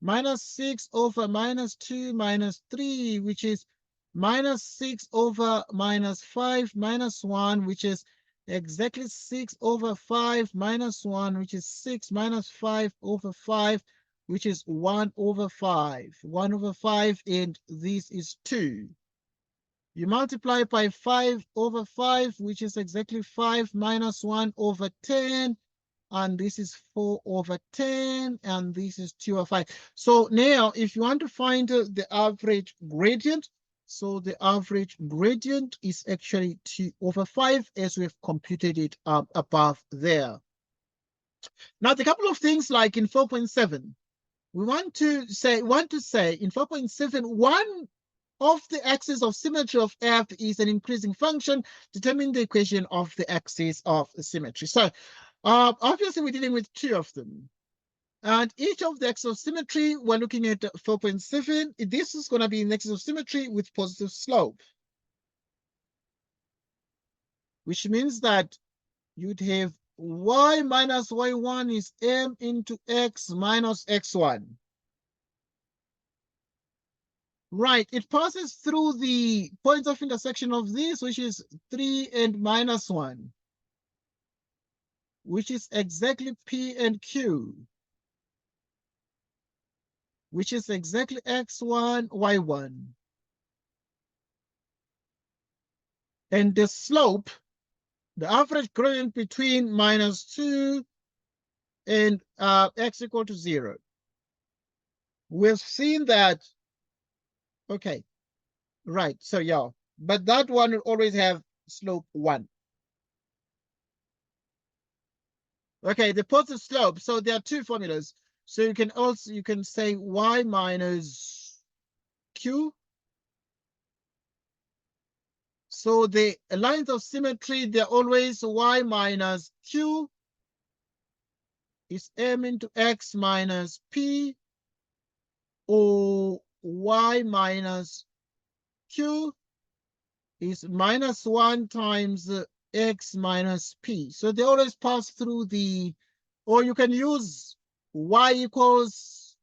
-6 over -2 -3, which is -6 over -5 -1, which is exactly 6 over 5 -1, which is 6 minus 5 over 5, which is 1 over 5. 1 over 5, and this is 2. You multiply by 5 over 5, which is exactly 5 minus 1 over 10. And this is 4 over 10. And this is 2 over 5. So now, if you want to find the average gradient, so the average gradient is actually 2 over 5, as we've computed it above there. Now, the couple of things like in 4.7, we want to say in 4.7, one of the axes of symmetry of F is an increasing function. Determine the equation of the axis of symmetry. So obviously we're dealing with two of them. And each of the axes of symmetry, we're looking at 4.7. This is going to be an axis of symmetry with positive slope, which means that you'd have y minus y1 is m into x minus x1. Right, it passes through the points of intersection of this, which is 3 and -1, which is exactly P and Q, which is exactly x1, y1. And the slope, the average gradient between -2 and x equal to 0. We've seen that, okay, right, so yeah, but that one will always have slope 1. Okay, the positive slope. So there are two formulas. So you can say y minus q. So the lines of symmetry, they're always y minus q is m into x minus p, or y minus q is -1 times x minus p. So they always pass through the, or you can use y equals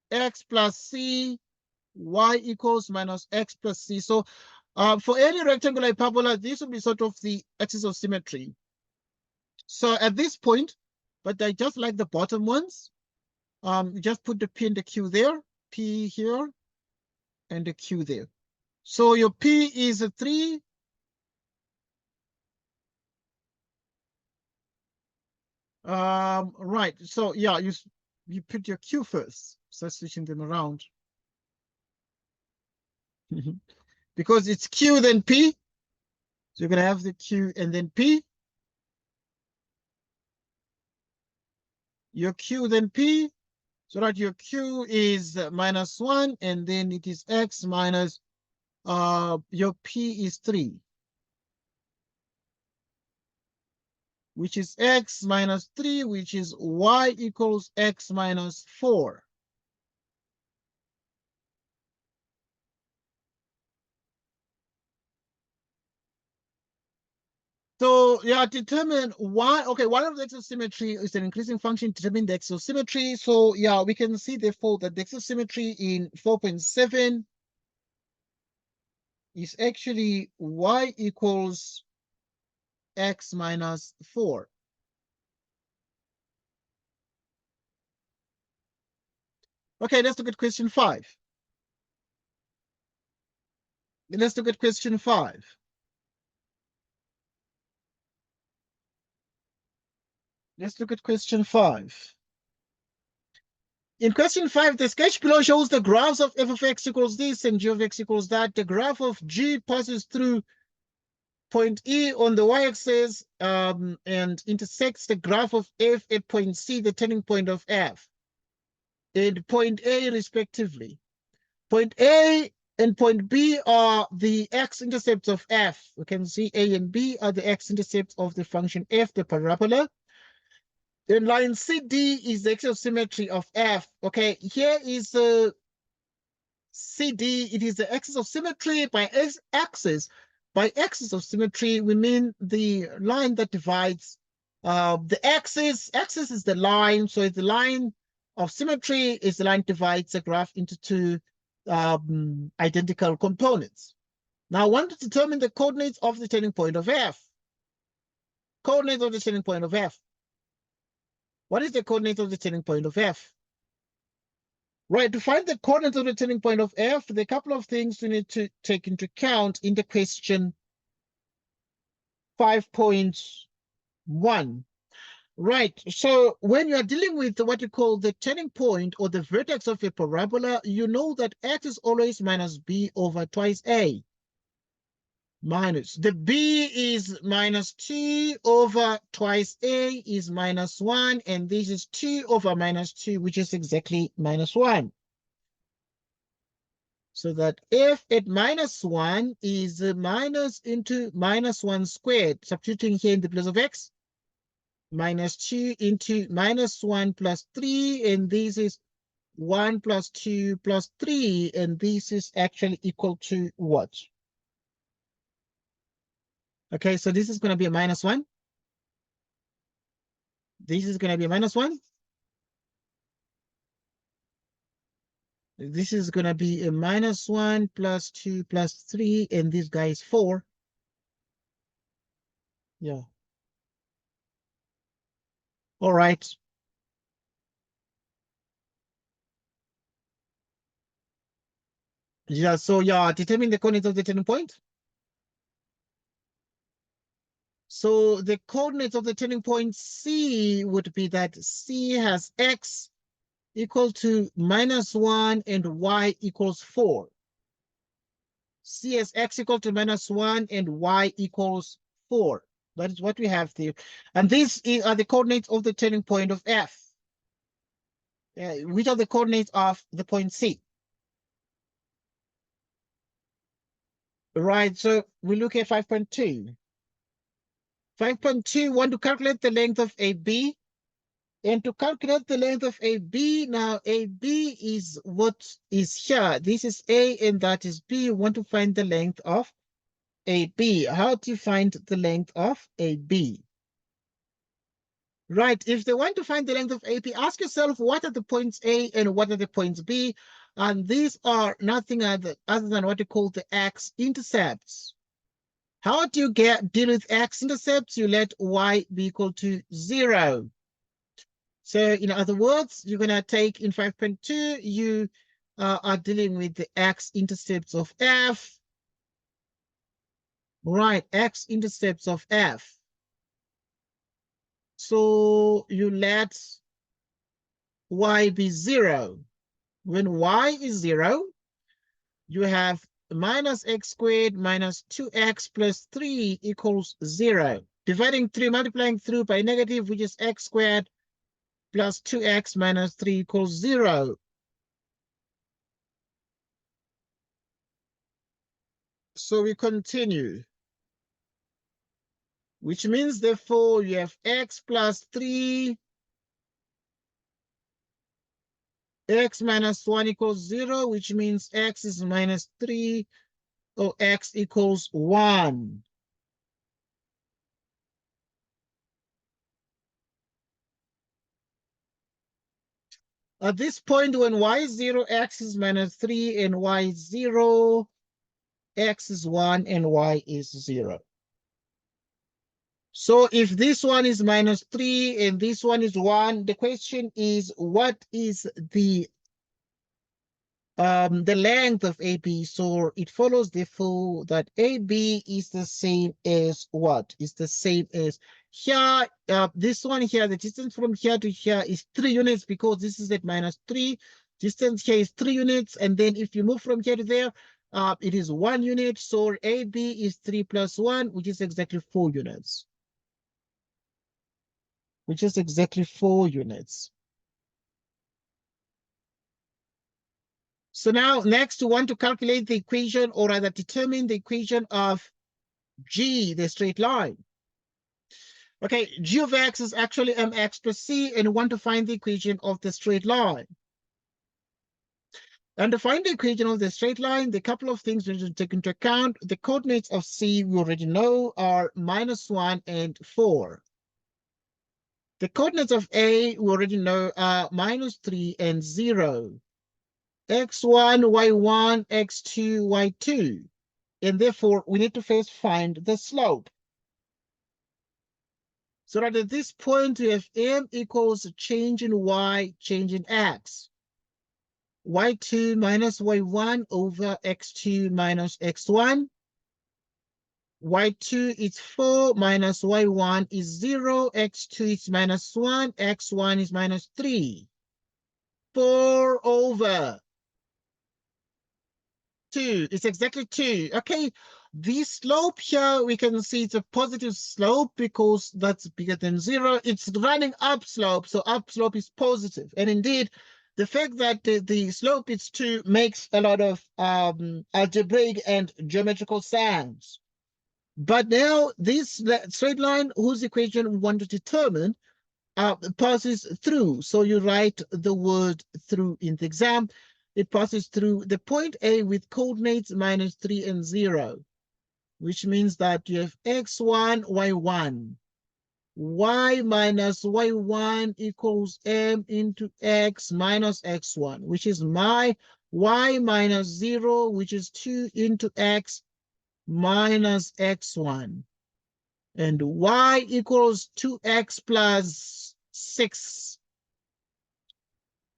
x plus c, y equals minus x plus c. So for any rectangular hyperbola, this will be sort of the axis of symmetry. So at this point, but I just like the bottom ones, you just put the p and the q there, p here, and the q there. So your p is a 3. Right. So yeah, you put your q first. So switching them around. Because it's q then p. So you're gonna have the q and then p. Your q then p. So that your q is -1, and then it is x minus your p is 3, which is x minus 3, which is y equals x minus 4. So yeah, determine why. Okay, one of the axis of symmetry is an increasing function. Determine the axis of symmetry. So yeah, we can see therefore that the axis of symmetry in 4.7 is actually y equals x minus 4. Okay, let's look at question 5. Let's look at question 5. Let's look at question 5. In question 5, the sketch below shows the graphs of f of x equals this and g of x equals that. The graph of g passes through point E on the y-axis and intersects the graph of f at point C, the turning point of f, and point A respectively. Point A and point B are the x-intercepts of f. We can see A and B are the x-intercepts of the function f, the parabola. Then line CD is the axis of symmetry of f. Okay, here is CD, it is the axis of symmetry. By axis of symmetry, we mean the line that divides the axis. Axis is the line, so the line of symmetry is the line divides the graph into two identical components. Now I want to determine the coordinates of the turning point of F. Coordinates of the turning point of F. What is the coordinate of the turning point of F? Right, to find the coordinates of the turning point of F, there are a couple of things we need to take into account in the question 5.1. Right, so when you are dealing with what you call the turning point or the vertex of a parabola, you know that x is always minus b over twice a. Minus the b is minus 2 over twice a is minus 1, and this is 2 over minus 2, which is exactly minus 1. So that f at minus 1 is minus into minus 1 squared, substituting here in the place of x, minus 2 into minus 1 plus 3, and this is 1 plus 2 plus 3, and this is actually equal to what? Okay, so this is going to be a minus 1. This is going to be a minus 1. This is going to be a minus 1 plus 2 plus 3, and this guy is 4. Yeah. All right. Yeah, so yeah, determine the coordinates of the turning point. So the coordinates of the turning point C would be that C has x equal to minus 1 and y equals 4. C has x equal to minus 1 and y equals 4. That is what we have there. And these are the coordinates of the turning point of F. Which are the coordinates of the point C? Right, so we look at 5.2. 5.2, want to calculate the length of AB. And to calculate the length of AB, now AB is what is here. This is A and that is B. You want to find the length of AB. How do you find the length of AB? Right, if they want to find the length of AB, ask yourself what are the points A and what are the points B? And these are nothing other than what you call the x-intercepts. How do you deal with x-intercepts? You let y be equal to 0. So in other words, you're going to take in 5.2, you are dealing with the x-intercepts of F. Right, x-intercepts of F. So you let y be 0. When y is 0, you have minus x squared minus 2x plus 3 equals 0. Dividing 3, multiplying through by negative, which is x squared plus 2x minus 3 equals 0. So we continue, which means therefore you have x plus 3, x minus 1 equals 0, which means x is minus 3, or x equals 1. At this point, when y is 0, x is minus 3, and y is 0, x is 1, and y is 0. So if this one is minus 3 and this one is 1, the question is, what is the length of AB? So it follows therefore that AB is the same as what? Is the same as here. This one here, the distance from here to here is 3 units because this is at minus 3. Distance here is 3 units. And then if you move from here to there, it is 1 unit. So AB is 3 plus 1, which is exactly 4 units. Which is exactly 4 units. So now next we want to calculate the equation, or rather determine the equation of G, the straight line. Okay, G of x is actually mx plus c, and we want to find the equation of the straight line. And to find the equation of the straight line, the couple of things we need to take into account. The coordinates of C we already know are -1 and 4. The coordinates of A we already know are -3 and 0. x1, y1, x2, y2. And therefore, we need to first find the slope. So that at this point, we have m equals change in y, change in x. y2 minus y1 over x2 minus x1. y2 is 4 minus y1 is 0. x2 is -1. x1 is -3. 4 over 2. It's exactly 2. Okay, the slope here, we can see it's a positive slope because that's bigger than 0. It's running upslope, so upslope is positive. And indeed, the fact that the slope is 2 makes a lot of algebraic and geometrical sense. But now this straight line whose equation we want to determine passes through. So you write the word through in the exam. It passes through the point A with coordinates -3 and 0, which means that you have x1, y1. Y minus y1 equals m into x minus x1, which is my y minus 0, which is 2 into x minus x1. And y equals 2x plus 6.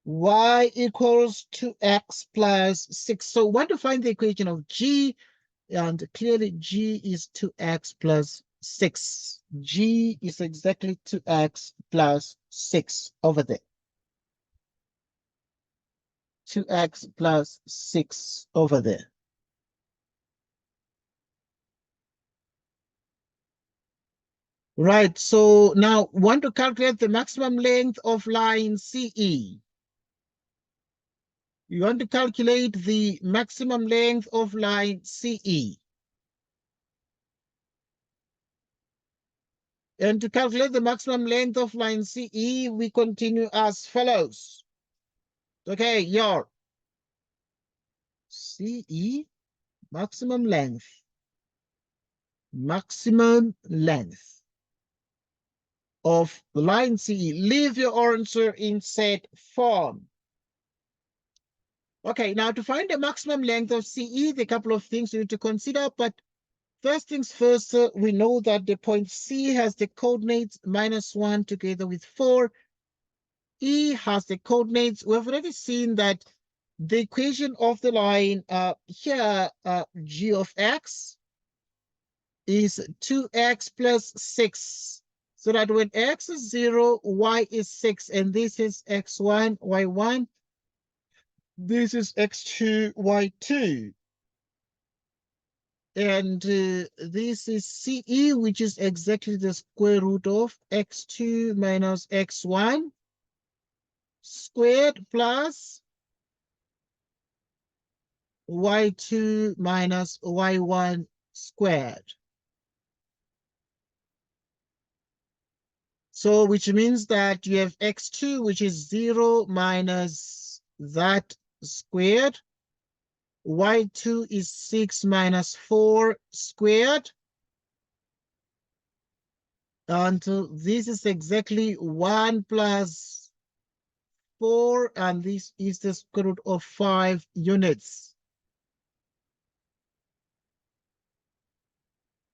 Y equals 2x plus 6. So we want to find the equation of g, and clearly g is 2x plus 6. G is exactly 2x plus 6 over there. 2x plus 6 over there. Right, so now want to calculate the maximum length of line CE. You want to calculate the maximum length of line CE. And to calculate the maximum length of line CE, we continue as follows. Okay, your CE, maximum length of line CE. Leave your answer in set form. Okay, now to find the maximum length of CE, the couple of things you need to consider, but first things first, we know that the point C has the coordinates -1 together with 4. E has the coordinates. We've already seen that the equation of the line here, g of x, is 2x plus 6. So that when x is 0, y is 6, and this is x1, y1. This is x2, y2. And this is CE, which is exactly the square root of x2 minus x1 squared plus y2 minus y1 squared. So which means that you have x2, which is 0 minus that squared. Y2 is 6 minus 4 squared. And this is exactly 1 plus 4, and this is the square root of 5 units.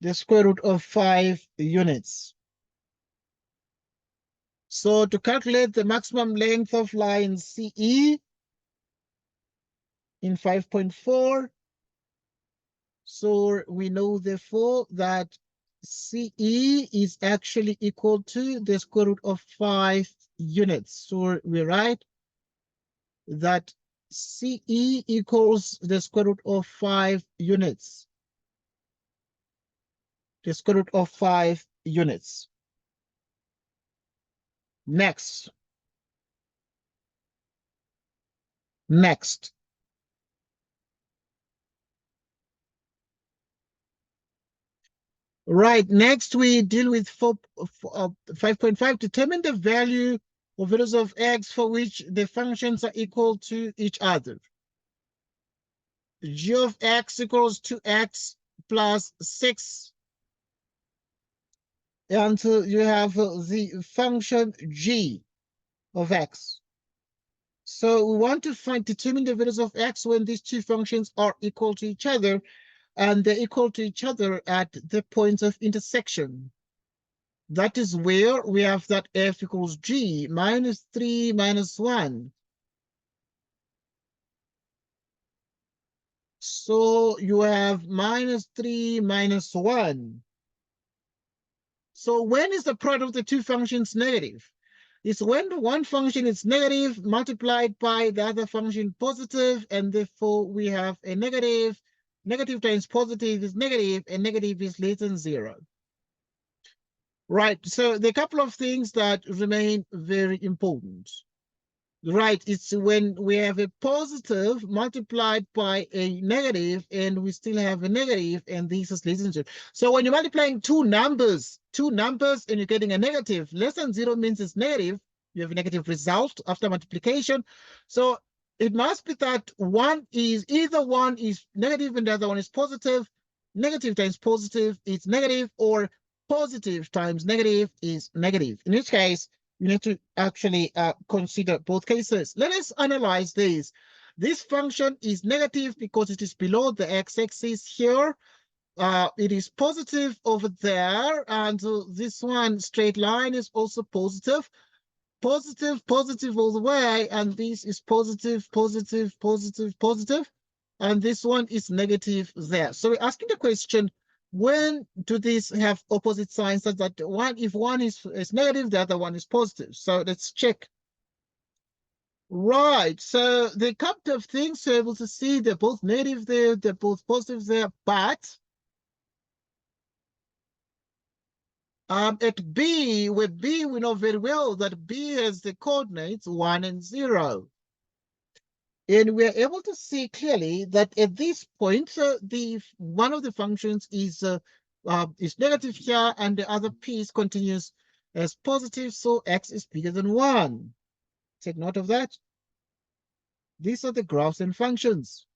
The square root of 5 units. So to calculate the maximum length of line CE in 5.4, so we know therefore that CE is actually equal to the square root of 5 units. So we write that CE equals the square root of 5 units. The square root of 5 units. Next. Right, next we deal with 5.5. Determine the value of values of x for which the functions are equal to each other. g of x equals 2x plus 6. And you have the function g of x. So we want to determine the values of x when these two functions are equal to each other, and they're equal to each other at the points of intersection. That is where we have that f equals g minus 3 minus 1. So you have minus 3 minus 1. So when is the product of the two functions negative? It's when the one function is negative multiplied by the other function positive, and therefore we have a negative. Negative times positive is negative, and negative is less than 0. Right, so there are a couple of things that remain very important. Right, it's when we have a positive multiplied by a negative, and we still have a negative, and this is less than 0. So when you're multiplying two numbers, and you're getting a negative, less than 0 means it's negative. You have a negative result after multiplication. So it must be that either one is negative and the other one is positive. Negative times positive is negative, or positive times negative is negative. In which case, you need to actually consider both cases. Let us analyze this. This function is negative because it is below the x-axis here. It is positive over there, and this one straight line is also positive. Positive, positive all the way, and this is positive, positive, positive, positive, and this one is negative there. So we're asking the question, when do these have opposite signs, such that if one is negative, the other one is positive? So let's check. Right, so the couple of things you're able to see, they're both negative there, they're both positive there, but at B, with B, we know very well that B has the coordinates 1 and 0. And we're able to see clearly that at this point, one of the functions is negative here, and the other piece continues as positive, so x is bigger than 1. Take note of that. These are the graphs and functions.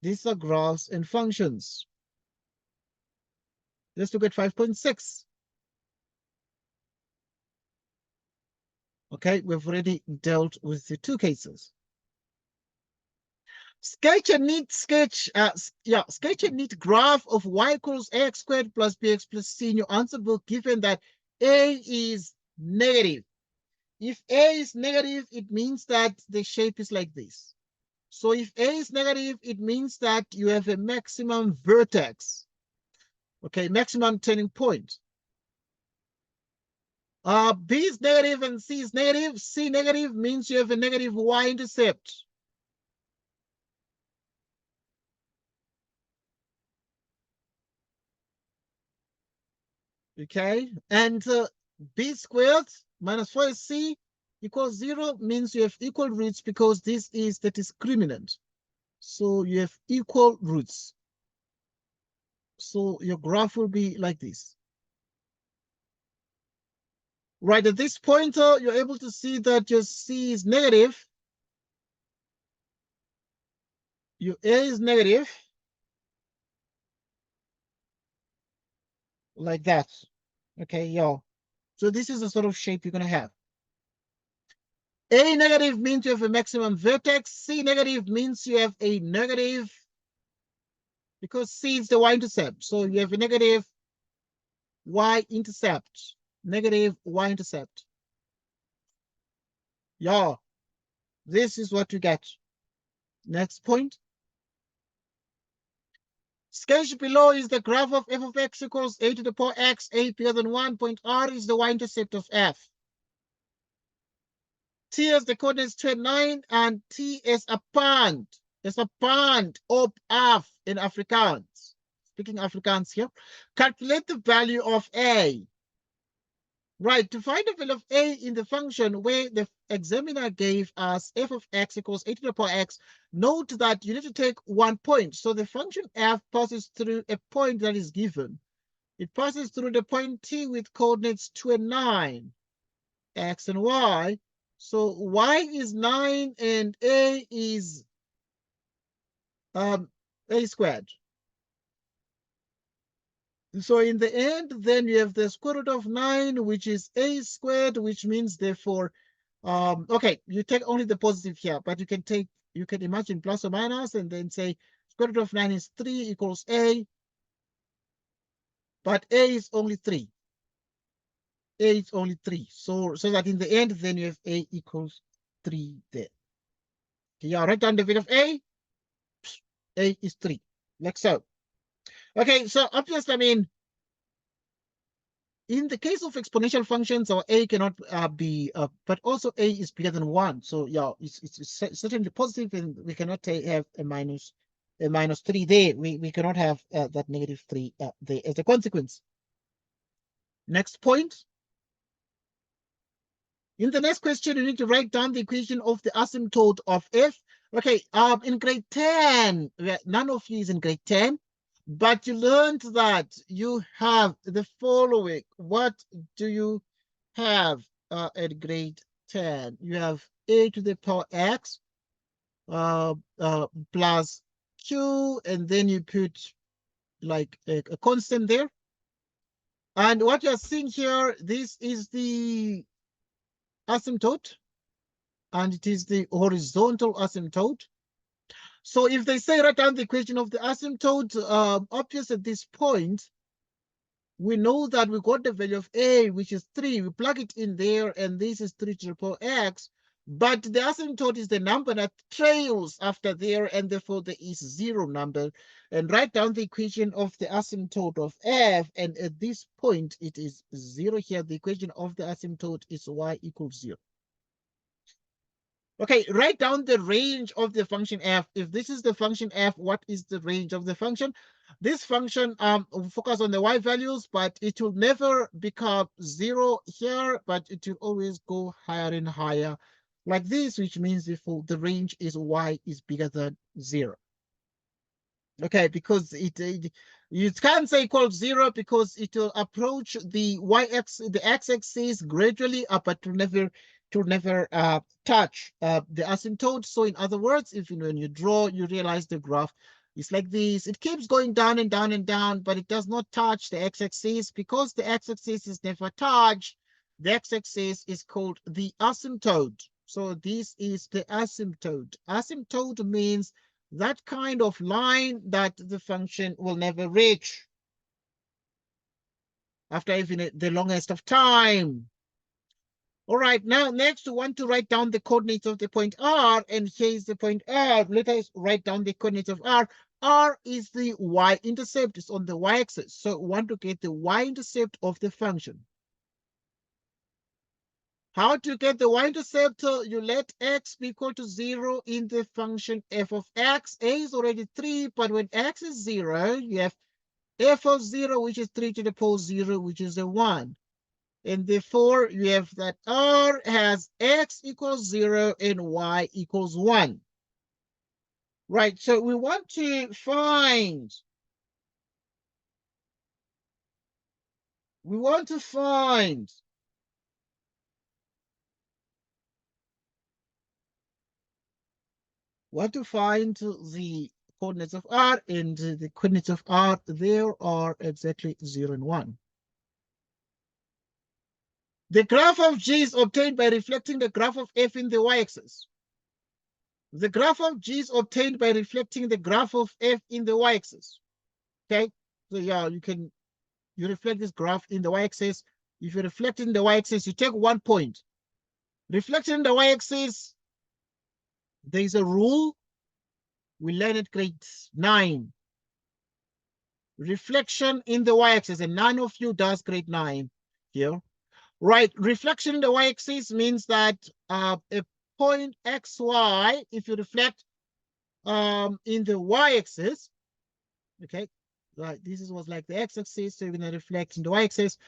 These are graphs and functions. Let's look at 5.6. Okay, we've already dealt with the two cases. Sketch a neat graph of y equals ax squared plus bx plus c in your answer book, given that a is negative. If a is negative, it means that the shape is like this. So if a is negative, it means that you have a maximum vertex. Okay, maximum turning point. B is negative and C is negative. C negative means you have a negative y-intercept. Okay, and B squared minus 4ac equals 0 means you have equal roots, because this is the discriminant. So you have equal roots. So your graph will be like this. Right at this point, you're able to see that your C is negative, your A is negative, like that. Okay, yo. So this is the sort of shape you're going to have. A negative means you have a maximum vertex. C negative means you have a negative, because C is the y-intercept. So you have a negative y-intercept. Negative y-intercept. Yeah, this is what you get. Next point. Sketched below is the graph of f of x equals a to the power x, a bigger than 1. Point R is the y-intercept of f. T is the coordinates 2 and 9, and T is a pond. It's a pond, op af in Afrikaans. Speaking Afrikaans here. Calculate the value of A. Right, to find the value of A in the function where the examiner gave us f of x equals a to the power x, note that you need to take 1 point. So the function f passes through a point that is given. It passes through the point T with coordinates 2 and 9, x and y. So y is 9 and A is a squared. So in the end, then you have the square root of 9, which is a squared, which means therefore, okay, you take only the positive here, but you can imagine plus or minus and then say square root of 9 is 3 equals a, but a is only 3. A is only 3. So that in the end, then you have a equals 3 there. Okay, yeah, write down the value of a is 3, like so. Okay, so obviously, I mean, in the case of exponential functions, our a cannot be, but also a is bigger than 1. So yeah, it's certainly positive, and we cannot have a minus 3 there. We cannot have that negative 3 there as a consequence. Next point. In the next question, you need to write down the equation of the asymptote of f. Okay, in grade 10, none of you is in grade 10, but you learned that you have the following. What do you have at grade 10? You have a to the power x plus q, and then you put like a constant there. And what you're seeing here, this is the asymptote, and it is the horizontal asymptote. So if they say write down the equation of the asymptote, obvious at this point, we know that we got the value of a, which is 3. We plug it in there, and this is 3 to the power x. But the asymptote is the number that trails after there, and therefore there is 0 number. And write down the equation of the asymptote of f, and at this point, it is 0 here. The equation of the asymptote is y equals 0. Okay, write down the range of the function f. If this is the function f, what is the range of the function? This function will focus on the y values, but it will never become 0 here, but it will always go higher and higher like this, which means if the range is y is bigger than 0. Okay, because you can't say equals 0 because it will approach the x-axis gradually, but to never touch the asymptote. So in other words, if when you draw, you realize the graph is like this. It keeps going down and down and down, but it does not touch the x-axis. Because the x-axis is never touched, the x-axis is called the asymptote. So this is the asymptote. Asymptote means that kind of line that the function will never reach after even the longest of time. All right, now next we want to write down the coordinates of the point R, and here is the point R. Let us write down the coordinates of R. R is the y-intercept, it's on the y-axis. So we want to get the y-intercept of the function. How to get the y-intercept? You let x be equal to 0 in the function f of x. A is already 3, but when x is 0, you have f of 0, which is 3 to the power 0, which is a 1. And therefore, you have that R has x equals 0 and y equals 1. Right, so we want to find what to find the coordinates of R, and the coordinates of R, there are exactly 0 and 1. The graph of G is obtained by reflecting the graph of F in the y-axis. The graph of G is obtained by reflecting the graph of F in the y-axis. Okay, so yeah, you reflect this graph in the y-axis. If you reflect in the y-axis, you take 1 point. Reflecting in the y-axis, there is a rule we learned at grade 9. Reflection in the y-axis, and none of you does grade 9 here. Right, reflection in the y-axis means that a point xy, if you reflect in the y-axis, okay, right, this was like the x-axis, so you're going to reflect in the y-axis.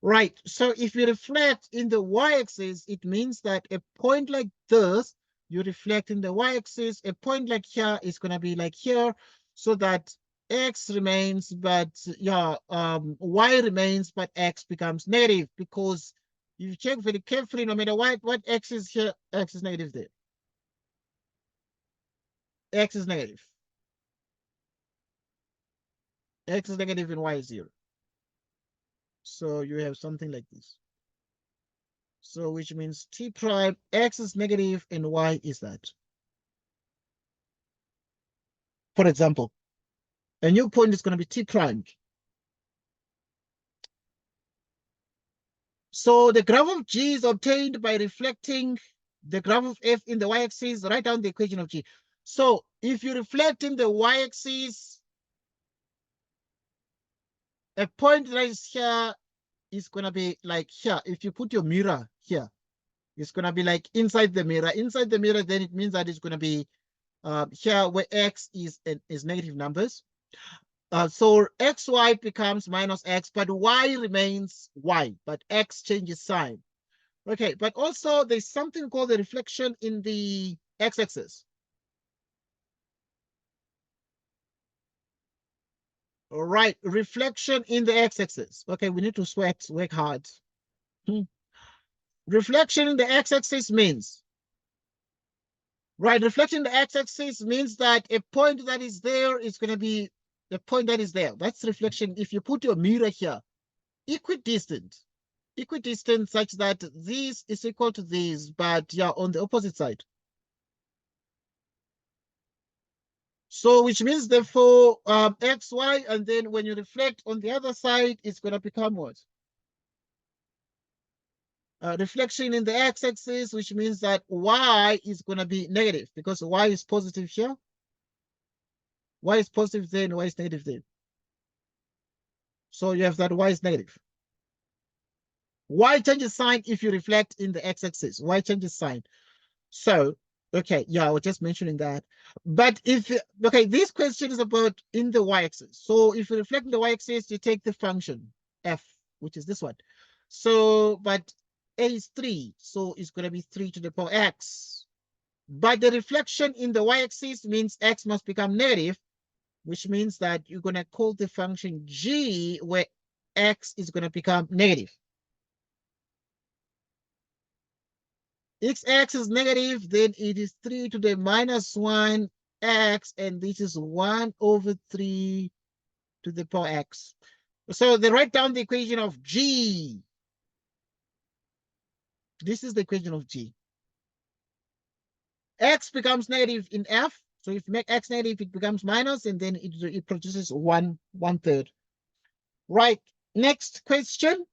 Right, so if you reflect in the y-axis, it means that a point like this, you reflect in the y-axis. A point like here is going to be like here, so that x remains, but yeah, y remains, but x becomes negative, because if you check very carefully, no matter what x is here, x is negative there. X is negative. X is negative and Y is 0. So you have something like this. So which means T prime, X is negative and Y is that. For example, a new point is going to be T prime. So the graph of G is obtained by reflecting the graph of F in the y-axis. Write down the equation of G. So if you reflect in the y-axis, a point that is here is going to be like here. If you put your mirror here, it's going to be like inside the mirror. Inside the mirror, then it means that it's going to be here where X is negative numbers. So xy becomes minus x, but y remains y, but x changes sign. Okay, but also there's something called the reflection in the x-axis. All right, reflection in the x-axis. Okay, we need to work hard. Reflection in the x-axis means, right, reflection in the x-axis means that a point that is there is going to be the point that is there. That's reflection. If you put your mirror here, equidistant such that this is equal to this, but yeah, on the opposite side. So which means therefore x, y, and then when you reflect on the other side, it's going to become what? Reflection in the x-axis, which means that y is going to be negative because y is positive here. Y is positive then, y is negative then. So you have that y is negative. Y changes sign if you reflect in the x-axis. Y changes sign. So, okay, yeah, I was just mentioning that. But if, okay, this question is about in the y-axis. So if you reflect in the y-axis, you take the function f, which is this one. So, but a is 3, so it's going to be 3 to the power x. But the reflection in the y-axis means x must become negative, which means that you're going to call the function g where x is going to become negative. X is negative, then it is 3 to the minus 1 x, and this is 1 over 3 to the power x. So they write down the equation of g. This is the equation of g. X becomes negative in f. So if you make x negative, it becomes minus, and then it produces 1/3. Right. Next question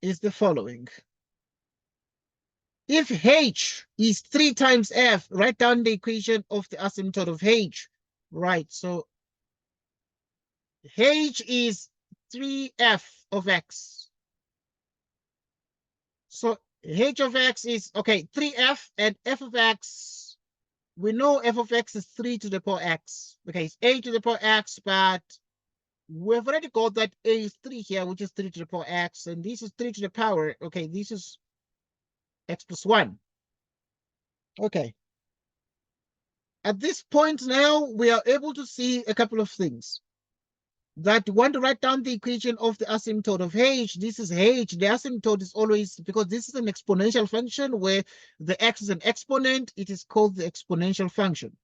is the following. If h is 3 times f, write down the equation of the asymptote of h. Right, so h is 3f of x. So h of x is, okay, 3f, and f of x, we know f of x is 3 to the power x. Okay, it's a to the power x, but we've already got that a is 3 here, which is 3 to the power x, and this is 3 to the power, okay, this is x plus 1. Okay. At this point now, we are able to see a couple of things. That you want to write down the equation of the asymptote of h. This is h. The asymptote is always, because this is an exponential function where the x is an exponent, it is called the exponential function.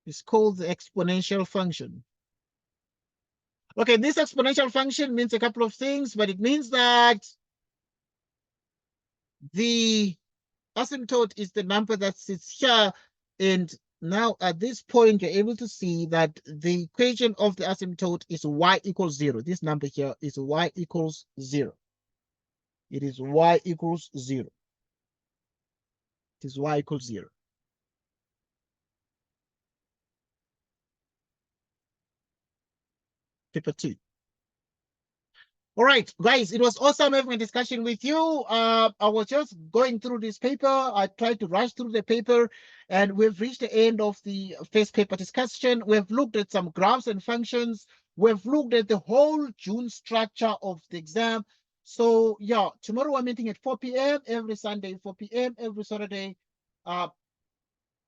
It's called the exponential function. Okay, this exponential function means a couple of things, but it means that the asymptote is the number that sits here, and now at this point you're able to see that the equation of the asymptote is y equals 0. This number here is y equals 0. It is y equals 0. It is y equals 0. Paper 2. All right, guys, it was awesome having a discussion with you. I was just going through this paper. I tried to rush through the paper, and we've reached the end of the first paper discussion. We've looked at some graphs and functions. We've looked at the whole June structure of the exam. So yeah, tomorrow we're meeting at 4 p.m. every Sunday, 4 p.m. every Saturday.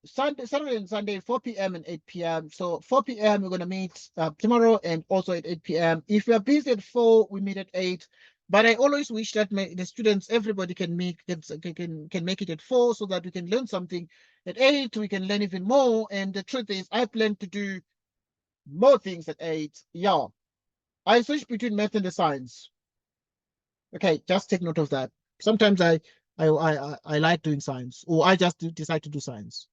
Saturday and Sunday, 4 p.m. and 8 p.m. So 4 p.m. we're going to meet tomorrow, and also at 8 p.m. If you're busy at 4, we meet at 8. But I always wish that the students, everybody can make it at 4 so that we can learn something. At 8, we can learn even more. And the truth is, I plan to do more things at 8. Yeah. I switch between math and the science. Okay, just take note of that. Sometimes I like doing science, or I just decide to do science.